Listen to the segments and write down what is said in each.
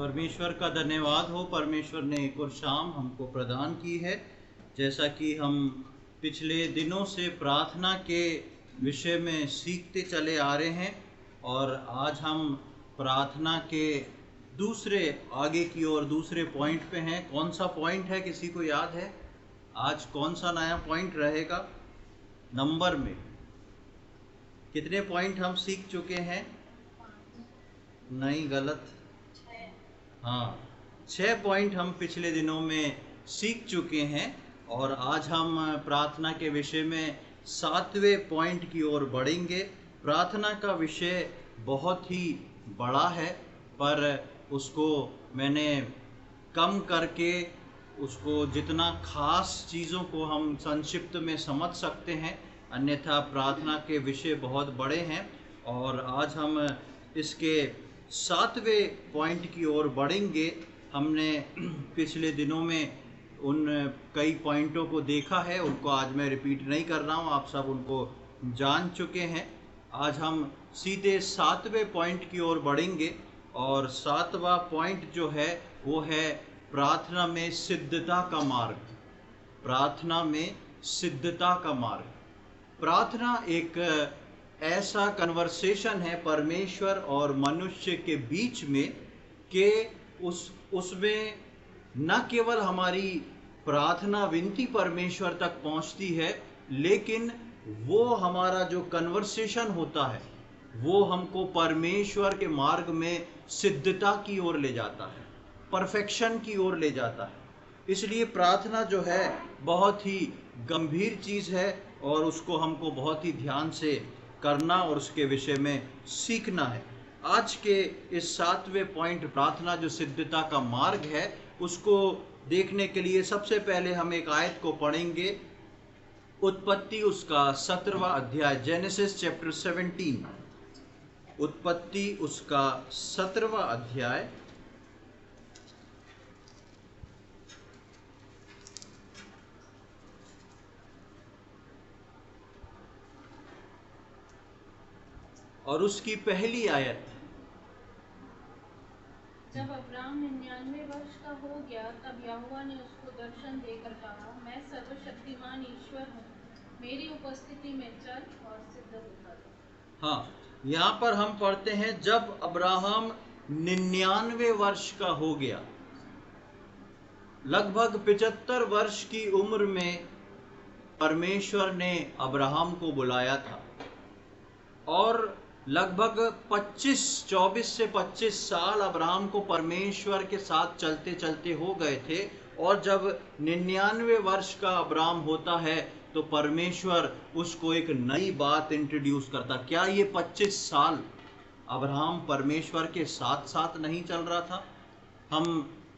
परमेश्वर का धन्यवाद हो। परमेश्वर ने एक और शाम हमको प्रदान की है। जैसा कि हम पिछले दिनों से प्रार्थना के विषय में सीखते चले आ रहे हैं और आज हम प्रार्थना के आगे की ओर दूसरे पॉइंट पे हैं। कौन सा पॉइंट है, किसी को याद है? आज कौन सा नया पॉइंट रहेगा? नंबर में कितने पॉइंट हम सीख चुके हैं? नहीं, गलत। हाँ, 6 पॉइंट हम पिछले दिनों में सीख चुके हैं और आज हम प्रार्थना के विषय में 7वें पॉइंट की ओर बढ़ेंगे। प्रार्थना का विषय बहुत ही बड़ा है, पर उसको मैंने कम करके उसको जितना खास चीज़ों को हम संक्षिप्त में समझ सकते हैं, अन्यथा प्रार्थना के विषय बहुत बड़े हैं। और आज हम इसके 7वें पॉइंट की ओर बढ़ेंगे। हमने पिछले दिनों में उन कई पॉइंटों को देखा है, उनको आज मैं रिपीट नहीं कर रहा हूँ, आप सब उनको जान चुके हैं। आज हम सीधे 7वें पॉइंट की ओर बढ़ेंगे और 7वां पॉइंट जो है वो है प्रार्थना में सिद्धता का मार्ग। प्रार्थना में सिद्धता का मार्ग। प्रार्थना एक ऐसा कन्वर्सेशन है परमेश्वर और मनुष्य के बीच में कि उसमें न केवल हमारी प्रार्थना विनती परमेश्वर तक पहुंचती है, लेकिन वो हमारा जो कन्वर्सेशन होता है वो हमको परमेश्वर के मार्ग में सिद्धता की ओर ले जाता है, परफेक्शन की ओर ले जाता है। इसलिए प्रार्थना जो है बहुत ही गंभीर चीज़ है और उसको हमको बहुत ही ध्यान से करना और उसके विषय में सीखना है। आज के इस 7वें पॉइंट प्रार्थना जो सिद्धता का मार्ग है, उसको देखने के लिए सबसे पहले हम एक आयत को पढ़ेंगे। उत्पत्ति उसका 17वां अध्याय, जेनेसिस चैप्टर 17। उत्पत्ति उसका 17वां अध्याय और उसकी पहली आयत। जब अब्राहम 99 वर्ष का हो गया, तब यहोवा ने उसको दर्शन देकर कहा, मैं सर्वशक्तिमान ईश्वर हूँ, मेरी उपस्थिति में चल और सिद्ध होता जा। हाँ, यहाँ पर हम पढ़ते हैं जब अब्राहम 99 वर्ष का हो गया। लगभग 75 वर्ष की उम्र में परमेश्वर ने अब्राहम को बुलाया था और लगभग 24 से 25 साल अब्राहम को परमेश्वर के साथ चलते चलते हो गए थे। और जब 99 वर्ष का अब्राहम होता है तो परमेश्वर उसको एक नई बात इंट्रोड्यूस करता। क्या ये 25 साल अब्राहम परमेश्वर के साथ साथ नहीं चल रहा था? हम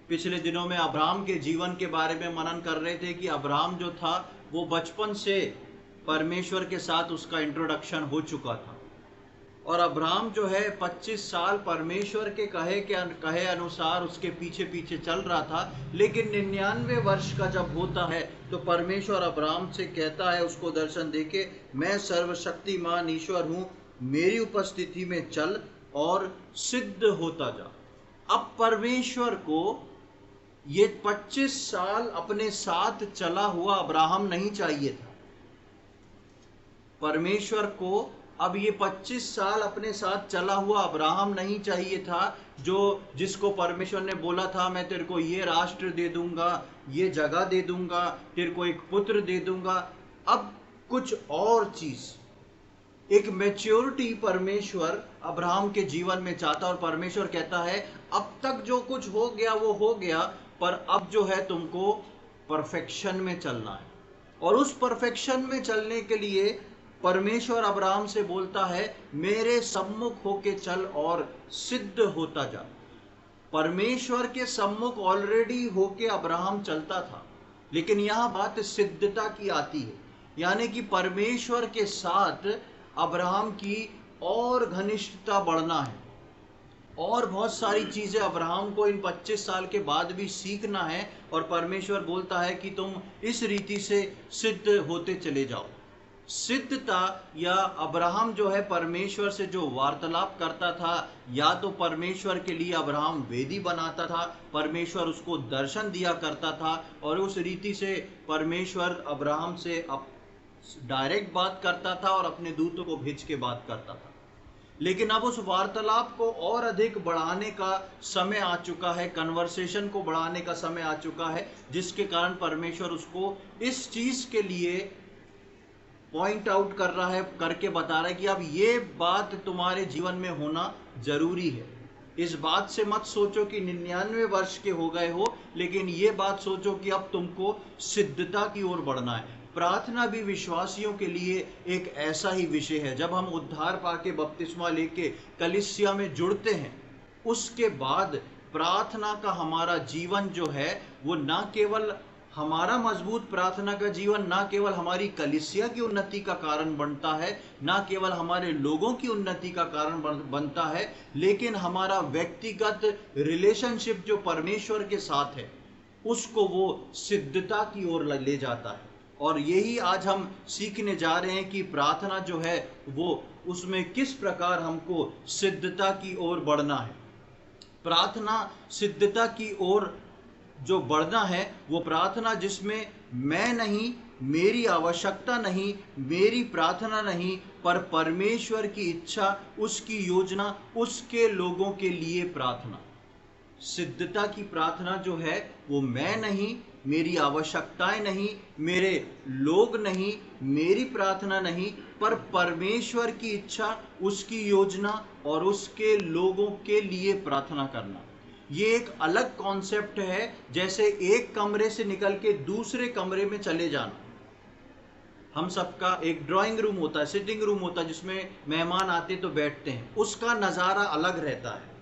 पिछले दिनों में अब्राहम के जीवन के बारे में मनन कर रहे थे कि अब्राहम जो था वो बचपन से परमेश्वर के साथ उसका इंट्रोडक्शन हो चुका था और अब्राहम जो है 25 साल परमेश्वर के कहे अनुसार उसके पीछे पीछे चल रहा था। लेकिन 99 वर्ष का जब होता है तो परमेश्वर अब्राहम से कहता है, उसको दर्शन देके, मैं सर्वशक्तिमान ईश्वर हूँ, मेरी उपस्थिति में चल और सिद्ध होता जा। अब परमेश्वर को ये 25 साल अपने साथ चला हुआ अब्राहम नहीं चाहिए था। परमेश्वर को अब ये 25 साल अपने साथ चला हुआ अब्राहम नहीं चाहिए था, जिसको परमेश्वर ने बोला था, मैं तेरे को ये राष्ट्र दे दूंगा, ये जगह दे दूंगा, तेरे को एक पुत्र दे दूंगा। अब कुछ और चीज, एक मैच्योरिटी परमेश्वर अब्राहम के जीवन में चाहता और परमेश्वर कहता है, अब तक जो कुछ हो गया वो हो गया, पर अब जो है तुमको परफेक्शन में चलना है। और उस परफेक्शन में चलने के लिए परमेश्वर अब्राहम से बोलता है, मेरे सम्मुख होके चल और सिद्ध होता जा। परमेश्वर के सम्मुख ऑलरेडी होके अब्राहम चलता था, लेकिन यहां बात सिद्धता की आती है, यानी कि परमेश्वर के साथ अब्राहम की और घनिष्ठता बढ़ना है और बहुत सारी चीजें अब्राहम को इन 25 साल के बाद भी सीखना है। और परमेश्वर बोलता है कि तुम इस रीति से सिद्ध होते चले जाओ। सिद्धता, या अब्राहम जो है परमेश्वर से जो वार्तालाप करता था, या तो परमेश्वर के लिए अब्राहम वेदी बनाता था, परमेश्वर उसको दर्शन दिया करता था और उस रीति से परमेश्वर अब्राहम से डायरेक्ट बात करता था और अपने दूतों को भेज के बात करता था। लेकिन अब उस वार्तालाप को और अधिक बढ़ाने का समय आ चुका है, कन्वर्सेशन को बढ़ाने का समय आ चुका है, जिसके कारण परमेश्वर उसको इस चीज के लिए पॉइंट आउट कर रहा है, करके बता रहा है कि अब ये बात तुम्हारे जीवन में होना जरूरी है। इस बात से मत सोचो कि 99 वर्ष के हो गए हो, लेकिन ये बात सोचो कि अब तुमको सिद्धता की ओर बढ़ना है। प्रार्थना भी विश्वासियों के लिए एक ऐसा ही विषय है। जब हम उद्धार पाके बपतिस्मा लेके कलीसिया में जुड़ते हैं, उसके बाद प्रार्थना का हमारा जीवन जो है वो ना केवल हमारा मजबूत प्रार्थना का जीवन ना केवल हमारी कलीसिया की उन्नति का कारण बनता है, ना केवल हमारे लोगों की उन्नति का कारण बनता है, लेकिन हमारा व्यक्तिगत रिलेशनशिप जो परमेश्वर के साथ है उसको वो सिद्धता की ओर ले जाता है। और यही आज हम सीखने जा रहे हैं कि प्रार्थना जो है वो उसमें किस प्रकार हमको सिद्धता की ओर बढ़ना है। प्रार्थना सिद्धता की ओर जो बढ़ना है वो प्रार्थना जिसमें मैं नहीं, मेरी आवश्यकता नहीं, मेरी प्रार्थना नहीं, पर परमेश्वर की इच्छा, उसकी योजना, उसके लोगों के लिए प्रार्थना। सिद्धता की प्रार्थना जो है वो मैं नहीं, मेरी आवश्यकताएं नहीं, मेरे लोग नहीं, मेरी प्रार्थना नहीं, पर परमेश्वर की इच्छा, उसकी योजना और उसके लोगों के लिए प्रार्थना करना। ये एक अलग कॉन्सेप्ट है, जैसे एक कमरे से निकल के दूसरे कमरे में चले जाना। हम सबका एक ड्राइंग रूम होता है, सिटिंग रूम होता है, जिसमें मेहमान आते तो बैठते हैं, उसका नज़ारा अलग रहता है।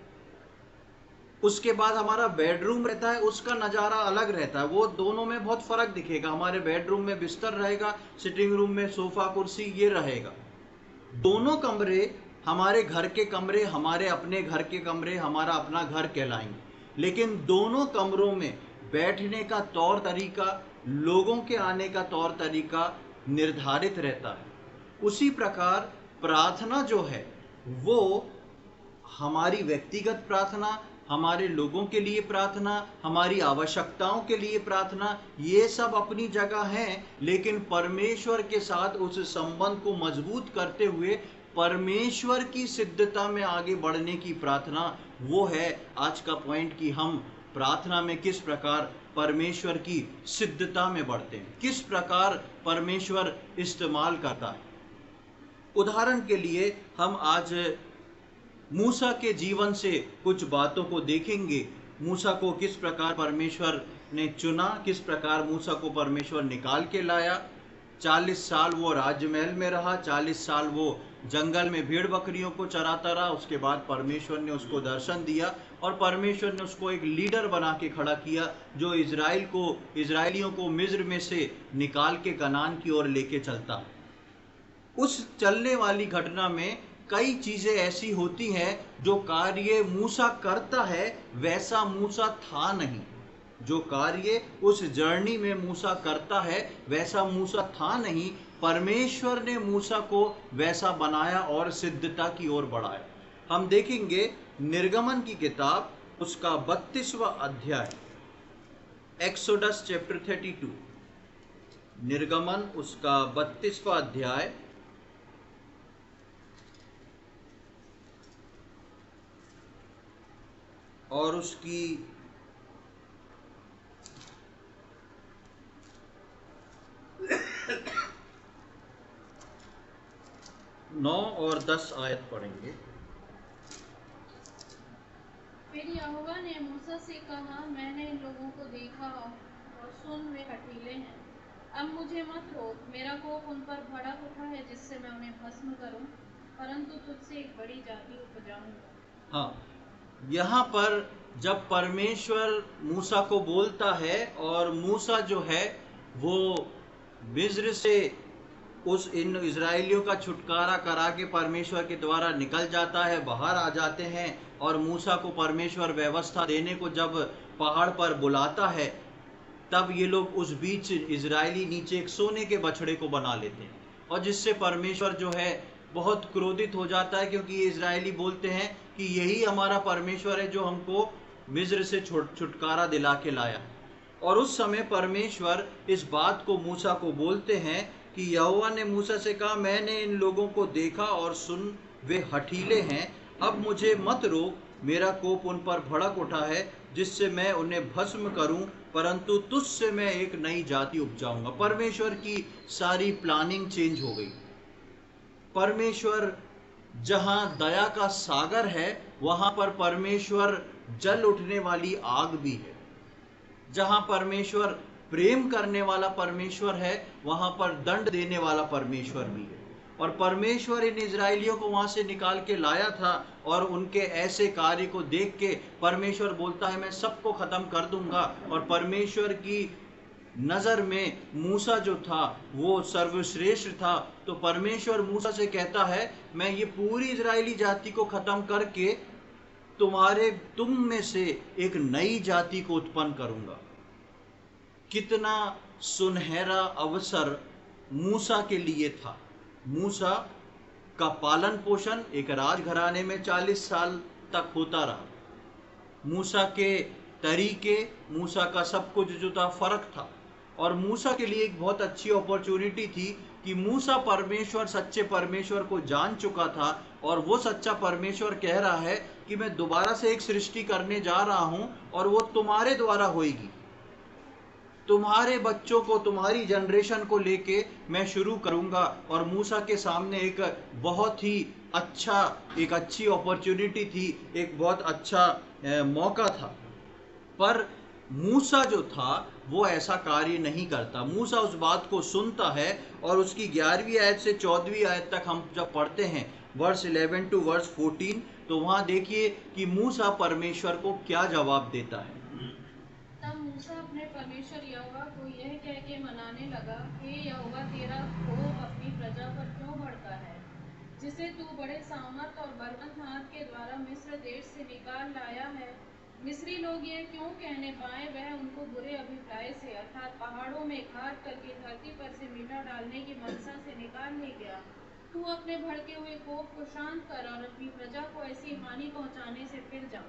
उसके बाद हमारा बेडरूम रहता है, उसका नज़ारा अलग रहता है। वो दोनों में बहुत फ़र्क दिखेगा। हमारे बेडरूम में बिस्तर रहेगा, सिटिंग रूम में सोफ़ा कुर्सी ये रहेगा। दोनों कमरे हमारे घर के कमरे, हमारे अपने घर के कमरे, हमारा अपना घर कहलाएंगे, लेकिन दोनों कमरों में बैठने का तौर तरीका, लोगों के आने का तौर तरीका निर्धारित रहता है। उसी प्रकार प्रार्थना जो है वो हमारी व्यक्तिगत प्रार्थना, हमारे लोगों के लिए प्रार्थना, हमारी आवश्यकताओं के लिए प्रार्थना, ये सब अपनी जगह हैं, लेकिन परमेश्वर के साथ उस संबंध को मजबूत करते हुए परमेश्वर की सिद्धता में आगे बढ़ने की प्रार्थना, वो है आज का पॉइंट कि हम प्रार्थना में किस प्रकार परमेश्वर की सिद्धता में बढ़ते हैं, किस प्रकार परमेश्वर इस्तेमाल करता है। उदाहरण के लिए हम आज मूसा के जीवन से कुछ बातों को देखेंगे। मूसा को किस प्रकार परमेश्वर ने चुना, किस प्रकार मूसा को परमेश्वर निकाल के लाया। 40 साल वो राजमहल में रहा, 40 साल वो जंगल में भेड़ बकरियों को चराता रहा। उसके बाद परमेश्वर ने उसको दर्शन दिया और परमेश्वर ने उसको एक लीडर बना के खड़ा किया, जो इजराइलियों को मिस्र में से निकाल के कनान की ओर लेके चलता। उस चलने वाली घटना में कई चीजें ऐसी होती हैं जो कार्य मूसा करता है वैसा मूसा था नहीं। जो कार्य उस जर्नी में मूसा करता है वैसा मूसा था नहीं। परमेश्वर ने मूसा को वैसा बनाया और सिद्धता की ओर बढ़ाया। हम देखेंगे निर्गमन की किताब उसका 32वां अध्याय, एक्सोडस चैप्टर 32। निर्गमन उसका 32वां अध्याय और उसकी 9 और 10 आयत पढ़ेंगे। फिर यहोवा ने मूसा से कहा, मैंने इन लोगों को देखा और सुन वे हठीले हैं। अब मुझे मत रोक, मेरा कोप उन पर भड़क उठा है जिससे मैं उन्हें भस्म करूं, परंतु तुझसे एक बड़ी जाति उपजाऊंगा। हाँ, यहाँ पर जब परमेश्वर मूसा को बोलता है और मूसा जो है वो मिस्र से इन इजराइलियों का छुटकारा करा के परमेश्वर के द्वारा निकल जाता है, बाहर आ जाते हैं, और मूसा को परमेश्वर व्यवस्था देने को जब पहाड़ पर बुलाता है, तब ये लोग उस बीच इजरायली नीचे एक सोने के बछड़े को बना लेते हैं और जिससे परमेश्वर जो है बहुत क्रोधित हो जाता है, क्योंकि ये इजरायली बोलते हैं कि यही हमारा परमेश्वर है जो हमको मिस्र से छुटकारा दिला के लाया। और उस समय परमेश्वर इस बात को मूसा को बोलते हैं कि यहोवा ने मूसा से कहा, मैंने इन लोगों को देखा और सुन, वे हठीले हैं, अब मुझे मत रोक, मेरा कोप उन पर भड़क उठा है जिससे मैं उन्हें भस्म करूं, परंतु तुझसे मैं एक नई जाति उपजाऊंगा। परमेश्वर की सारी प्लानिंग चेंज हो गई। परमेश्वर जहां दया का सागर है वहां पर परमेश्वर जल उठने वाली आग भी है। जहां परमेश्वर प्रेम करने वाला परमेश्वर है वहां पर दंड देने वाला परमेश्वर भी है। और परमेश्वर इन इजराइलियों को वहां से निकाल के लाया था, और उनके ऐसे कार्य को देख के परमेश्वर बोलता है मैं सबको खत्म कर दूंगा। और परमेश्वर की नजर में मूसा जो था वो सर्वश्रेष्ठ था। तो परमेश्वर मूसा से कहता है मैं ये पूरी इजरायली जाति को खत्म करके तुम में से एक नई जाति को उत्पन्न करूंगा। कितना सुनहरा अवसर मूसा के लिए था। मूसा का पालन पोषण एक राजघराने में 40 साल तक होता रहा। मूसा के तरीके, मूसा का सब कुछ जो था फर्क था। और मूसा के लिए एक बहुत अच्छी अपॉर्चुनिटी थी कि मूसा परमेश्वर, सच्चे परमेश्वर को जान चुका था, और वो सच्चा परमेश्वर कह रहा है कि मैं दोबारा से एक सृष्टि करने जा रहा हूं और वो तुम्हारे द्वारा होगी। तुम्हारे बच्चों को, तुम्हारी जनरेशन को लेके मैं शुरू करूंगा। और मूसा के सामने एक बहुत ही एक अच्छी अपॉर्चुनिटी थी, एक बहुत अच्छा मौका था। पर मूसा जो था वो ऐसा कार्य नहीं करता। मूसा उस बात को सुनता है, और उसकी 11वीं आयत से 14वीं आयत तक हम जब पढ़ते हैं, वर्स 11 to वर्स 14, तो वहां देखिए कि मूसा परमेश्वर को क्या जवाब देता है। तब मूसा अपने परमेश्वर यहोवा को यह कह के मनाने लगा, हे यहोवा, तेरा कोप अपनी प्रजा पर क्यों भड़का है, जिसे तू बड़े सामर्थ और बलवंत हाथ के द्वारा मिस्र देश से निकाल लाया है। मिस्री लोग ये क्यों कहने पाए, वह उनको बुरे अभिप्राय से, अर्थात पहाड़ों में घात करके धरती पर से मीठा डालने की मनसा से निकाल ले गया। तू अपने भड़के हुए कोप को शांत कर और अपनी प्रजा को ऐसी हानि पहुंचाने से फिर जा।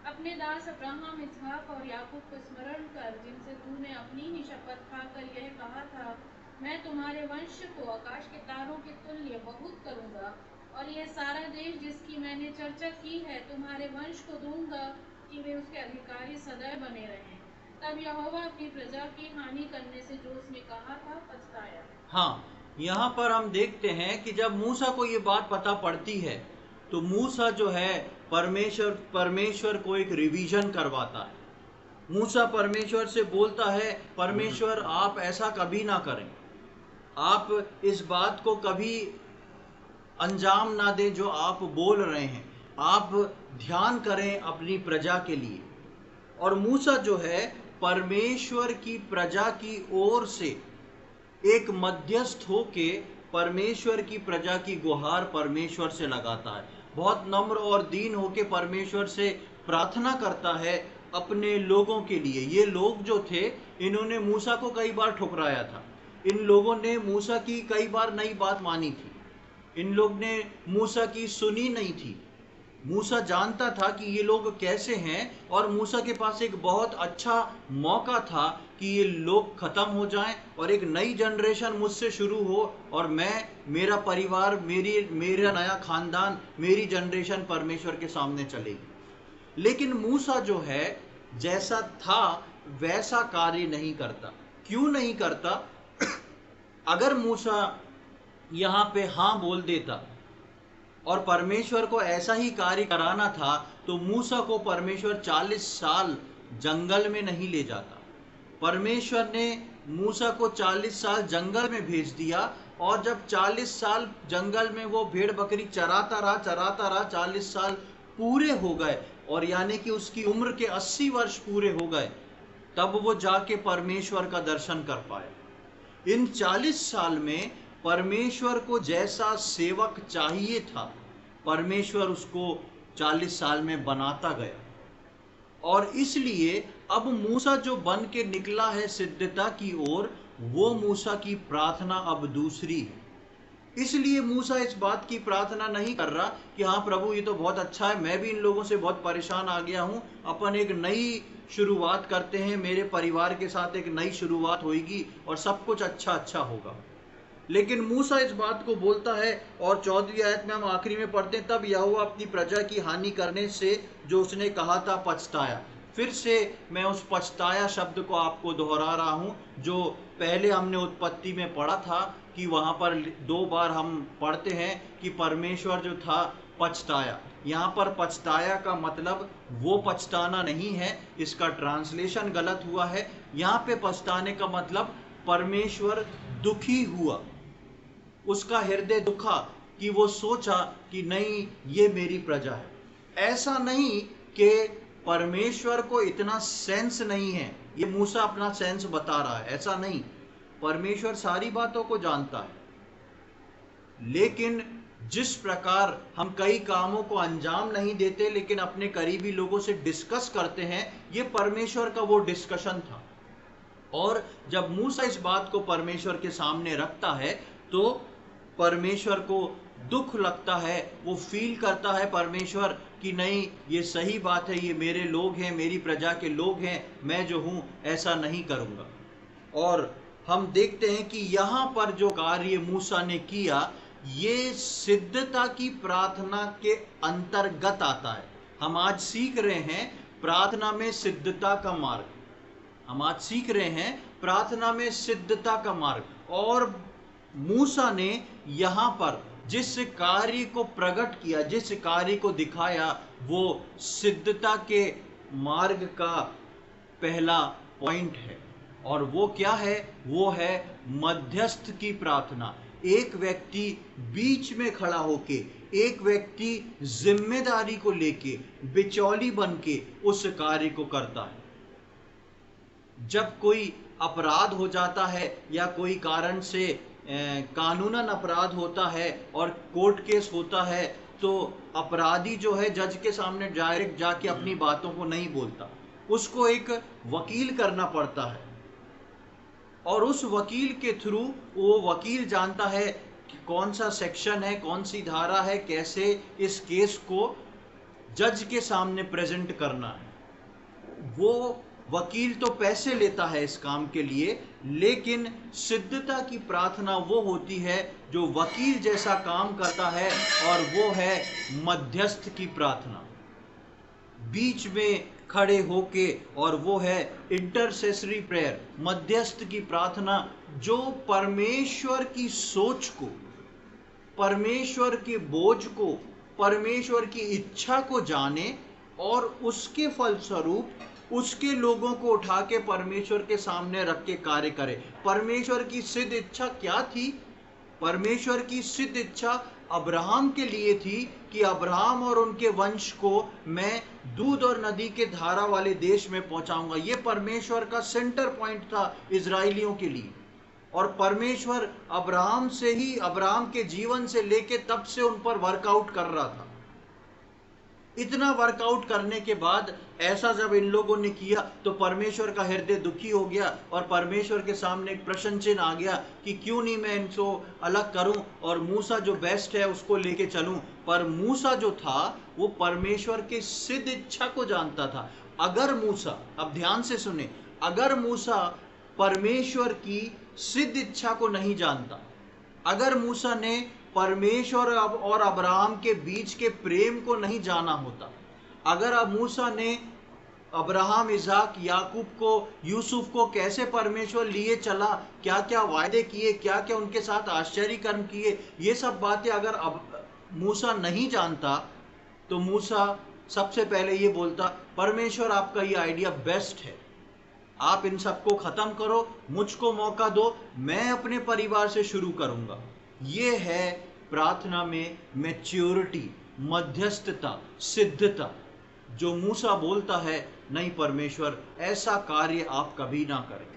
अपने दास अब्राहम, इसहाक और याकूब को स्मरण कर, जिनसे तूने अपनी ही शपथ खाकर यह कहा था, मैं तुम्हारे वंश को आकाश के तारों के तुल्य बहुत करूंगा, और यह सारा देश जिसकी मैंने चर्चा की है तुम्हारे वंश को दूंगा कि वे उसके अधिकारी सदैव बने रहें। तब यहोवा अपनी प्रजा की हानि करने से जो उसने कहा था पछताया। हाँ, यहाँ पर हम देखते हैं कि जब मूसा को ये बात पता पड़ती है तो मूसा जो है परमेश्वर को एक रिवीजन करवाता है। मूसा परमेश्वर से बोलता है, परमेश्वर आप ऐसा कभी ना करें, आप इस बात को कभी अंजाम ना दें जो आप बोल रहे हैं, आप ध्यान करें अपनी प्रजा के लिए। और मूसा जो है परमेश्वर की प्रजा की ओर से एक मध्यस्थ होके परमेश्वर की प्रजा की गुहार परमेश्वर से लगाता है। बहुत नम्र और दीन होके परमेश्वर से प्रार्थना करता है अपने लोगों के लिए। ये लोग जो थे इन्होंने मूसा को कई बार ठुकराया था, इन लोगों ने मूसा की कई बार नई बात मानी थी, इन लोग ने मूसा की सुनी नहीं थी। मूसा जानता था कि ये लोग कैसे हैं, और मूसा के पास एक बहुत अच्छा मौका था कि ये लोग खत्म हो जाएं और एक नई जनरेशन मुझसे शुरू हो, और मैं, मेरा परिवार, मेरा नया खानदान, मेरी जनरेशन परमेश्वर के सामने चलेगी। लेकिन मूसा जो है जैसा था वैसा कार्य नहीं करता। क्यों नहीं करता? अगर मूसा यहाँ पे हाँ बोल देता और परमेश्वर को ऐसा ही कार्य कराना था तो मूसा को परमेश्वर 40 साल जंगल में नहीं ले जाता। परमेश्वर ने मूसा को 40 साल जंगल में भेज दिया, और जब 40 साल जंगल में वो भेड़ बकरी चराता रहा, 40 साल पूरे हो गए, और यानी कि उसकी उम्र के 80 वर्ष पूरे हो गए, तब वो जाके परमेश्वर का दर्शन कर पाए। इन 40 साल में परमेश्वर को जैसा सेवक चाहिए था परमेश्वर उसको 40 साल में बनाता गया। और इसलिए अब मूसा जो बन के निकला है सिद्धता की ओर, वो मूसा की प्रार्थना अब दूसरी है। इसलिए मूसा इस बात की प्रार्थना नहीं कर रहा कि हाँ प्रभु ये तो बहुत अच्छा है, मैं भी इन लोगों से बहुत परेशान आ गया हूँ, अपन एक नई शुरुआत करते हैं, मेरे परिवार के साथ एक नई शुरुआत होगी और सब कुछ अच्छा अच्छा होगा। लेकिन मूसा इस बात को बोलता है और 14वीं आयत में हम आखिरी में पढ़ते हैं, तब यहोवा अपनी प्रजा की हानि करने से जो उसने कहा था पछताया। फिर से मैं उस पछताया शब्द को आपको दोहरा रहा हूं, जो पहले हमने उत्पत्ति में पढ़ा था कि वहां पर 2 बार हम पढ़ते हैं कि परमेश्वर जो था पछताया। यहाँ पर पछताया का मतलब वो पछताना नहीं है, इसका ट्रांसलेशन गलत हुआ है। यहाँ पे पछताने का मतलब परमेश्वर दुखी हुआ, उसका हृदय दुखा कि वो सोचा कि नहीं ये मेरी प्रजा है। ऐसा नहीं कि परमेश्वर को इतना सेंस नहीं है, ये मूसा अपना सेंस बता रहा है, ऐसा नहीं। परमेश्वर सारी बातों को जानता है, लेकिन जिस प्रकार हम कई कामों को अंजाम नहीं देते लेकिन अपने करीबी लोगों से डिस्कस करते हैं, ये परमेश्वर का वो डिस्कशन था। और जब मूसा इस बात को परमेश्वर के सामने रखता है तो परमेश्वर को दुख लगता है, वो फील करता है परमेश्वर कि नहीं ये सही बात है, ये मेरे लोग हैं, मेरी प्रजा के लोग हैं, मैं जो हूं ऐसा नहीं करूंगा। और हम देखते हैं कि यहाँ पर जो कार्य मूसा ने किया ये सिद्धता की प्रार्थना के अंतर्गत आता है। हम आज सीख रहे हैं प्रार्थना में सिद्धता का मार्ग, हम आज सीख रहे हैं प्रार्थना में सिद्धता का मार्ग। और मूसा ने यहाँ पर जिस कार्य को प्रकट किया, जिस कार्य को दिखाया, वो सिद्धता के मार्ग का पहला पॉइंट है। और वो क्या है? वो है मध्यस्थ की प्रार्थना। एक व्यक्ति बीच में खड़ा होके, एक व्यक्ति जिम्मेदारी को लेके बिचौली बन के उस कार्य को करता है। जब कोई अपराध हो जाता है या कोई कारण से कानूनन अपराध होता है और कोर्ट केस होता है, तो अपराधी जो है जज के सामने डायरेक्ट जाके अपनी बातों को नहीं बोलता, उसको एक वकील करना पड़ता है। और उस वकील के थ्रू वो वकील जानता है कि कौन सा सेक्शन है, कौन सी धारा है, कैसे इस केस को जज के सामने प्रेजेंट करना है। वो वकील तो पैसे लेता है इस काम के लिए, लेकिन सिद्धता की प्रार्थना वो होती है जो वकील जैसा काम करता है, और वो है मध्यस्थ की प्रार्थना, बीच में खड़े होके। और वो है इंटरसेसरी प्रेयर, मध्यस्थ की प्रार्थना, जो परमेश्वर की सोच को, परमेश्वर के बोझ को, परमेश्वर की इच्छा को जाने और उसके फलस्वरूप उसके लोगों को उठा के परमेश्वर के सामने रख के कार्य करे। परमेश्वर की सिद्ध इच्छा क्या थी? परमेश्वर की सिद्ध इच्छा अब्राहम के लिए थी कि अब्राहम और उनके वंश को मैं दूध और नदी के धारा वाले देश में पहुंचाऊंगा। ये परमेश्वर का सेंटर पॉइंट था इजराइलियों के लिए। और परमेश्वर अब्राहम से ही, अब्राहम के जीवन से लेके तब से उन पर वर्कआउट कर रहा था। इतना वर्कआउट करने के बाद ऐसा जब इन लोगों ने किया तो परमेश्वर का हृदय दुखी हो गया और परमेश्वर के सामने एक प्रश्न चिन्ह आ गया कि क्यों नहीं मैं इनको अलग करूं और मूसा जो बेस्ट है उसको लेके चलूं। पर मूसा जो था वो परमेश्वर के सिद्ध इच्छा को जानता था। अगर मूसा, अब ध्यान से सुने, अगर मूसा परमेश्वर की सिद्ध इच्छा को नहीं जानता, अगर मूसा ने परमेश्वर और अब्राहम के बीच के प्रेम को नहीं जाना होता, अगर अब मूसा ने अब्राहम, इज़ाक, याकूब को, यूसुफ को कैसे परमेश्वर लिए चला, क्या क्या वायदे किए, क्या क्या उनके साथ आश्चर्य कर्म किए, ये सब बातें अगर अब मूसा नहीं जानता तो मूसा सबसे पहले ये बोलता, परमेश्वर आपका ये आइडिया बेस्ट है, आप इन सबको खत्म करो, मुझको मौका दो, मैं अपने परिवार से शुरू करूंगा। ये है प्रार्थना में मैच्योरिटी, मध्यस्थता, सिद्धता, जो मूसा बोलता है नहीं परमेश्वर ऐसा कार्य आप कभी ना करें।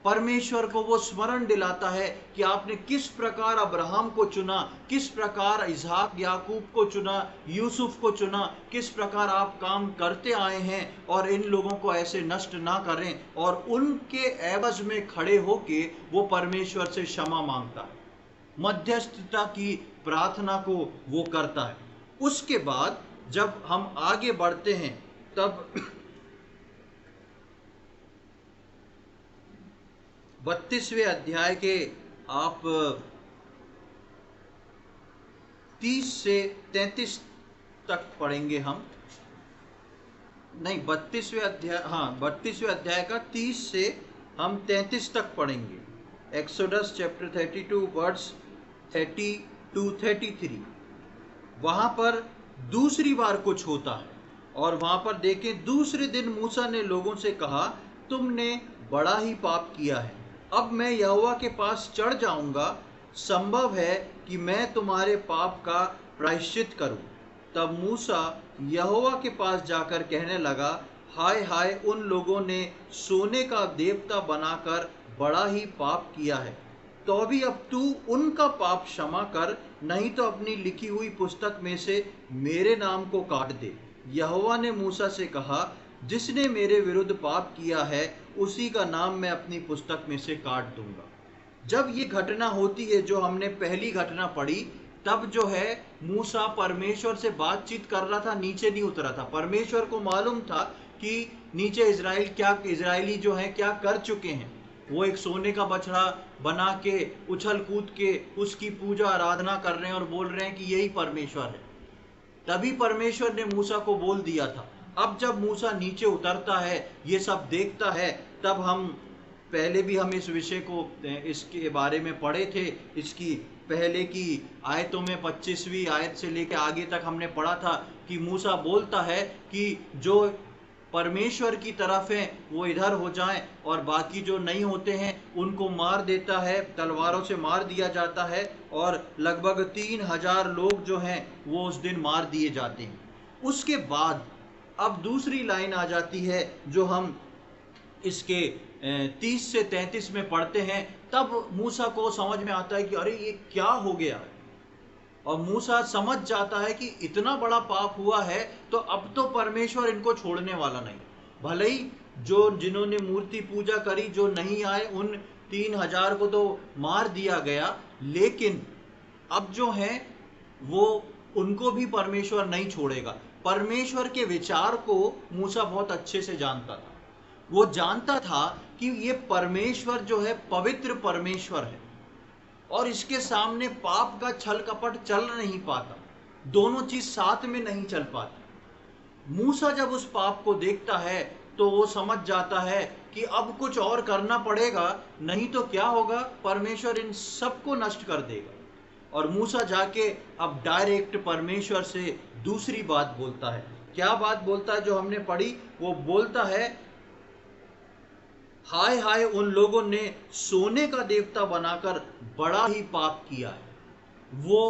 परमेश्वर को वो स्मरण दिलाता है कि आपने किस प्रकार अब्राहम को चुना, किस प्रकार इज़हाक याकूब को चुना, यूसुफ को चुना, किस प्रकार आप काम करते आए हैं, और इन लोगों को ऐसे नष्ट ना करें। और उनके एवज में खड़े होके वो परमेश्वर से क्षमा मांगता है। मध्यस्थता की प्रार्थना को वो करता है। उसके बाद जब हम आगे बढ़ते हैं तब 32वें अध्याय के आप 30 से 33 तक पढ़ेंगे हम। नहीं, 32वें अध्याय, हाँ 32वें अध्याय का 30 से हम 33 तक पढ़ेंगे। Exodus chapter 32 words 30-33। वहाँ पर दूसरी बार कुछ होता है और वहाँ पर देखें, दूसरे दिन मूसा ने लोगों से कहा, तुमने बड़ा ही पाप किया है। अब मैं यहोवा के पास चढ़ जाऊंगा, संभव है कि मैं तुम्हारे पाप का प्रायश्चित करूं। तब मूसा यहोवा के पास जाकर कहने लगा, हाय हाय, उन लोगों ने सोने का देवता बनाकर बड़ा ही पाप किया है। तो भी अब तू उनका पाप क्षमा कर, नहीं तो अपनी लिखी हुई पुस्तक में से मेरे नाम को काट दे। यहोवा ने मूसा से कहा, जिसने मेरे विरुद्ध पाप किया है उसी का नाम मैं अपनी पुस्तक में से काट दूंगा। जब ये घटना होती है, जो हमने पहली घटना पढ़ी, तब जो है मूसा परमेश्वर से बातचीत कर रहा था, नीचे नहीं उतरा था। परमेश्वर को मालूम था कि नीचे इजरायली जो हैं क्या कर चुके हैं। वो एक सोने का बछड़ा बना के उछल कूद के उसकी पूजा आराधना कर रहे हैं और बोल रहे हैं कि यही परमेश्वर है। तभी परमेश्वर ने मूसा को बोल दिया था। अब जब मूसा नीचे उतरता है, ये सब देखता है, तब हम पहले भी हम इस विषय को, इसके बारे में पढ़े थे। इसकी पहले की आयतों में 25वीं आयत से लेकर आगे तक हमने पढ़ा था कि मूसा बोलता है कि जो परमेश्वर की तरफ हैं वो इधर हो जाएं और बाकी जो नहीं होते हैं उनको मार देता है, तलवारों से मार दिया जाता है और लगभग 3000 लोग जो हैं वो उस दिन मार दिए जाते हैं। उसके बाद अब दूसरी लाइन आ जाती है जो हम इसके 30 से 33 में पढ़ते हैं। तब मूसा को समझ में आता है कि अरे ये क्या हो गया है, और मूसा समझ जाता है कि इतना बड़ा पाप हुआ है तो अब तो परमेश्वर इनको छोड़ने वाला नहीं। भले ही जो जिन्होंने मूर्ति पूजा करी, जो नहीं आए, उन 3000 को तो मार दिया गया, लेकिन अब जो है वो उनको भी परमेश्वर नहीं छोड़ेगा। परमेश्वर के विचार को मूसा बहुत अच्छे से जानता था। वो जानता था कि ये परमेश्वर जो है पवित्र परमेश्वर है और इसके सामने पाप का छल कपट चल नहीं पाता, दोनों चीज साथ में नहीं चल पाती। मूसा जब उस पाप को देखता है तो वो समझ जाता है कि अब कुछ और करना पड़ेगा, नहीं तो क्या होगा, परमेश्वर इन सबको नष्ट कर देगा। और मूसा जाके अब डायरेक्ट परमेश्वर से दूसरी बात बोलता है। क्या बात बोलता है जो हमने पढ़ी? वो बोलता है, हाय हाय, उन लोगों ने सोने का देवता बनाकर बड़ा ही पाप किया है। वो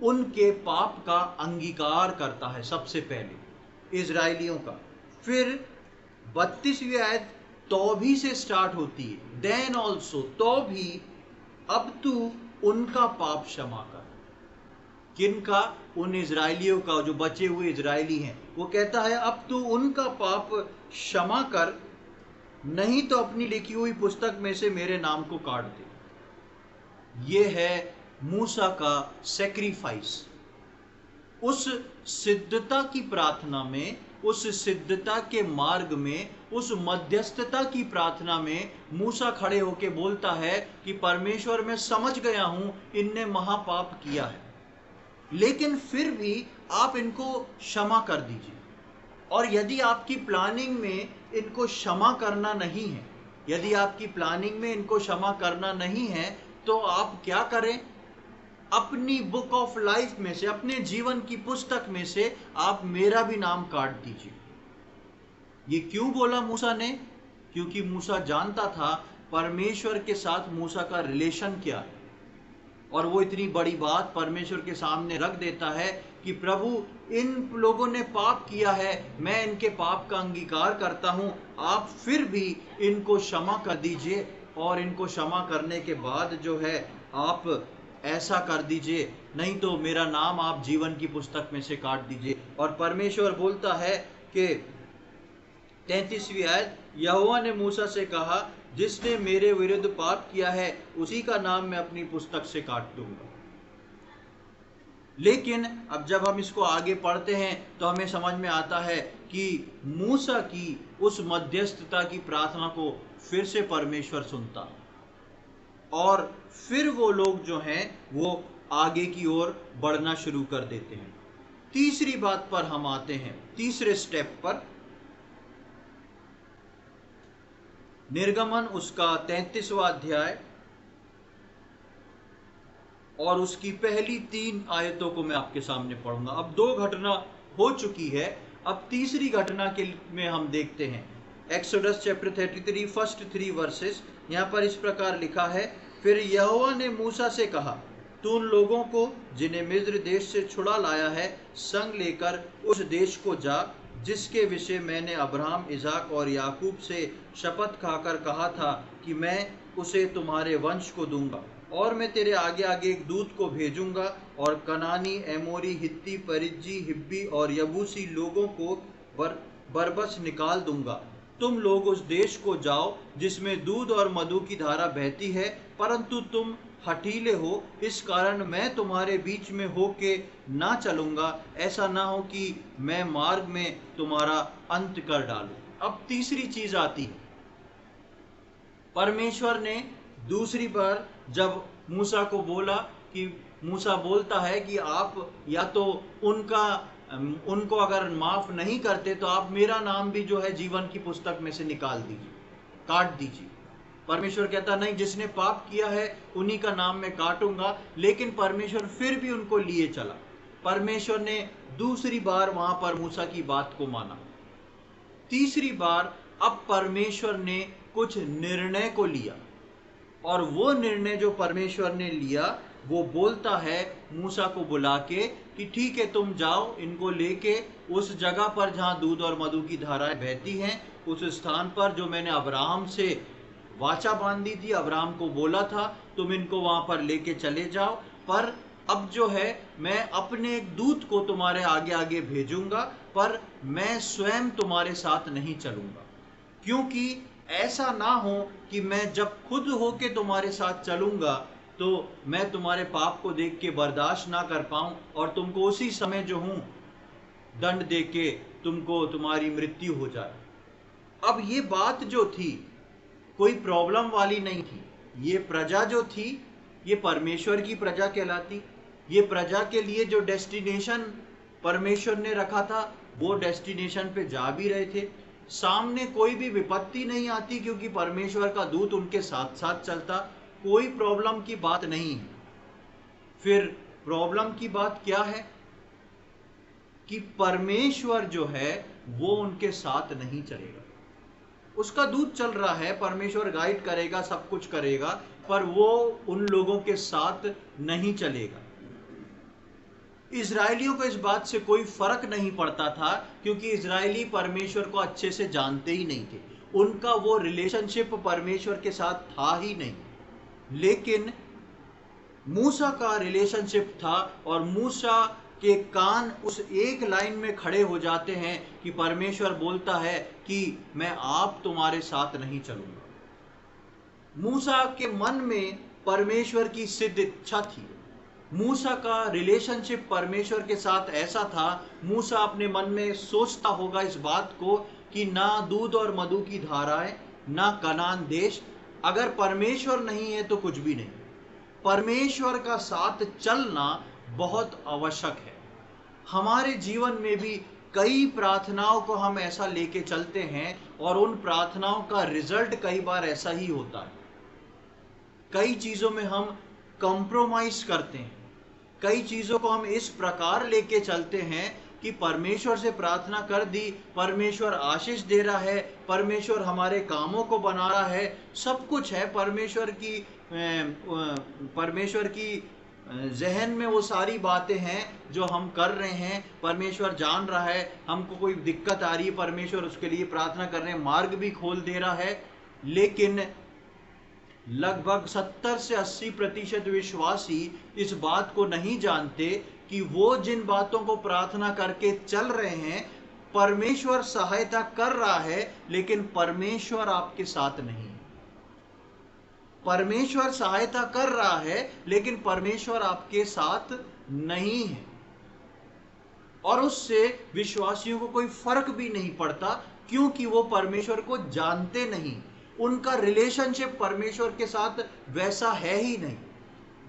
उनके पाप का अंगीकार करता है सबसे पहले, इजराइलियों का। फिर 32वीं आयत तो भी से स्टार्ट होती है, देन ऑल्सो, तो भी अब तू उनका पाप क्षमा कर। किनका? उन इजराइलियों का, जो बचे हुए इजराइली हैं। वो कहता है अब तू उनका पाप क्षमा कर, नहीं तो अपनी लिखी हुई पुस्तक में से मेरे नाम को काट दे। ये है मूसा का सैक्रिफाइस। उस सिद्धता की प्रार्थना में, उस सिद्धता के मार्ग में, उस मध्यस्थता की प्रार्थना में मूसा खड़े होके बोलता है कि परमेश्वर, मैं समझ गया हूं इनने महापाप किया है, लेकिन फिर भी आप इनको क्षमा कर दीजिए। और यदि आपकी प्लानिंग में इनको क्षमा करना नहीं है, यदि आपकी प्लानिंग में इनको क्षमा करना नहीं है, तो आप क्या करें? अपनी बुक ऑफ लाइफ में से, अपने जीवन की पुस्तक में से आप मेरा भी नाम काट दीजिए। ये क्यों बोला मूसा ने? क्योंकि मूसा जानता था परमेश्वर के साथ मूसा का रिलेशन क्या है, और वो इतनी बड़ी बात परमेश्वर के सामने रख देता है कि प्रभु, इन लोगों ने पाप किया है, मैं इनके पाप का अंगीकार करता हूं, आप फिर भी इनको क्षमा कर दीजिए। और इनको क्षमा करने के बाद जो है आप ऐसा कर दीजिए, नहीं तो मेरा नाम आप जीवन की पुस्तक में से काट दीजिए। और परमेश्वर बोलता है कि 33वीं आयत, यहोवा ने मूसा से कहा, जिसने मेरे विरुद्ध पाप किया है उसी का नाम मैं अपनी पुस्तक से काट दूंगा। लेकिन अब जब हम इसको आगे पढ़ते हैं तो हमें समझ में आता है कि मूसा की उस मध्यस्थता की प्रार्थना को फिर से परमेश्वर सुनता, और फिर वो लोग जो हैं वो आगे की ओर बढ़ना शुरू कर देते हैं। तीसरी बात पर हम आते हैं, तीसरे स्टेप पर। निर्गमन उसका 33वां अध्याय और उसकी पहली 3 आयतों को मैं आपके सामने पढ़ूंगा। अब 2 घटना हो चुकी है, अब तीसरी घटना के में हम देखते हैं। एक्सोडस चैप्टर 33 फर्स्ट 3 वर्सेस, यहाँ पर इस प्रकार लिखा है, फिर यहोवा ने मूसा से कहा, तू उन लोगों को जिन्हें मिस्र देश से छुड़ा लाया है संग लेकर उस देश को जा जिसके विषय मैंने अब्राहम, इसाक और याकूब से शपथ खाकर कहा था कि मैं उसे तुम्हारे वंश को दूंगा। और मैं तेरे आगे आगे एक दूत को भेजूंगा और कनानी, एमोरी, हित्ती, परिज्जी, हिब्बी और यबूसी लोगों को बरबस निकाल दूंगा। तुम लोग उस देश को जाओ जिसमें दूध और मधु की धारा बहती है, परंतु तुम हठीले हो, इस कारण मैं तुम्हारे बीच में होके ना चलूंगा, ऐसा ना हो कि मैं मार्ग में तुम्हारा अंत कर डालूं। अब तीसरी चीज आती है, परमेश्वर ने दूसरी बार जब मूसा को बोला कि मूसा बोलता है कि आप या तो उनको अगर माफ नहीं करते तो आप मेरा नाम भी जो है जीवन की पुस्तक में से निकाल दीजिए, काट दीजिए। परमेश्वर कहता नहीं, जिसने पाप किया है उन्हीं का नाम मैं काटूंगा। लेकिन परमेश्वर फिर भी उनको लिए चला। परमेश्वर ने दूसरी बार वहां पर मूसा की बात को माना। तीसरी बार अब परमेश्वर ने कुछ निर्णय को लिया, और वो निर्णय जो परमेश्वर ने लिया वो बोलता है मूसा को बुला के कि ठीक है, तुम जाओ, इनको लेके उस जगह पर जहां दूध और मधु की धाराएं बहती हैं, उस स्थान पर जो मैंने अब्राहम से वाचा बांधी थी, अब्राहम को बोला था, तुम इनको वहां पर लेके चले जाओ। पर अब जो है मैं अपने एक दूत को तुम्हारे आगे आगे भेजूंगा, पर मैं स्वयं तुम्हारे साथ नहीं चलूंगा, क्योंकि ऐसा ना हो कि मैं जब खुद होके तुम्हारे साथ चलूंगा तो मैं तुम्हारे पाप को देख के बर्दाश्त ना कर पाऊं और तुमको उसी समय जो हूं दंड दे के तुमको तुम्हारी मृत्यु हो जाए। अब ये बात जो थी कोई प्रॉब्लम वाली नहीं थी। ये प्रजा जो थी ये परमेश्वर की प्रजा कहलाती। ये प्रजा के लिए जो डेस्टिनेशन परमेश्वर ने रखा था वो डेस्टिनेशन पे जा भी रहे थे। सामने कोई भी विपत्ति नहीं आती क्योंकि परमेश्वर का दूत उनके साथ साथ चलता। कोई प्रॉब्लम की बात नहीं है। फिर प्रॉब्लम की बात क्या है कि परमेश्वर जो है वो उनके साथ नहीं चलेगा। उसका दूत चल रहा है, परमेश्वर गाइड करेगा, सब कुछ करेगा, पर वो उन लोगों के साथ नहीं चलेगा। इजरायलियों को इस बात से कोई फर्क नहीं पड़ता था क्योंकि इजरायली परमेश्वर को अच्छे से जानते ही नहीं थे। उनका वो रिलेशनशिप परमेश्वर के साथ था ही नहीं। लेकिन मूसा का रिलेशनशिप था और मूसा के कान उस एक लाइन में खड़े हो जाते हैं कि परमेश्वर बोलता है कि मैं आप तुम्हारे साथ नहीं चलूंगा। मूसा के मन में परमेश्वर की सिद्ध इच्छा थी। मूसा का रिलेशनशिप परमेश्वर के साथ ऐसा था, मूसा अपने मन में सोचता होगा इस बात को कि ना दूध और मधु की धाराएं, ना कनान देश, अगर परमेश्वर नहीं है तो कुछ भी नहीं। परमेश्वर का साथ चलना बहुत आवश्यक है। हमारे जीवन में भी कई प्रार्थनाओं को हम ऐसा लेके चलते हैं और उन प्रार्थनाओं का रिजल्ट कई बार ऐसा ही होता है। कई चीजों में हम कॉम्प्रोमाइज करते हैं, कई चीजों को हम इस प्रकार लेके चलते हैं कि परमेश्वर से प्रार्थना कर दी, परमेश्वर आशीष दे रहा है, परमेश्वर हमारे कामों को बना रहा है, सब कुछ है। परमेश्वर की जहन में वो सारी बातें हैं जो हम कर रहे हैं। परमेश्वर जान रहा है हमको कोई दिक्कत आ रही है, परमेश्वर उसके लिए प्रार्थना कर रहे हैं, मार्ग भी खोल दे रहा है। लेकिन लगभग 70 से 80% विश्वासी इस बात को नहीं जानते कि वो जिन बातों को प्रार्थना करके चल रहे हैं परमेश्वर सहायता कर रहा है, लेकिन परमेश्वर आपके साथ नहीं। परमेश्वर सहायता कर रहा है लेकिन परमेश्वर आपके साथ नहीं है, और उससे विश्वासियों को कोई फर्क भी नहीं पड़ता, क्योंकि वो परमेश्वर को जानते नहीं। उनका रिलेशनशिप परमेश्वर के साथ वैसा है ही नहीं।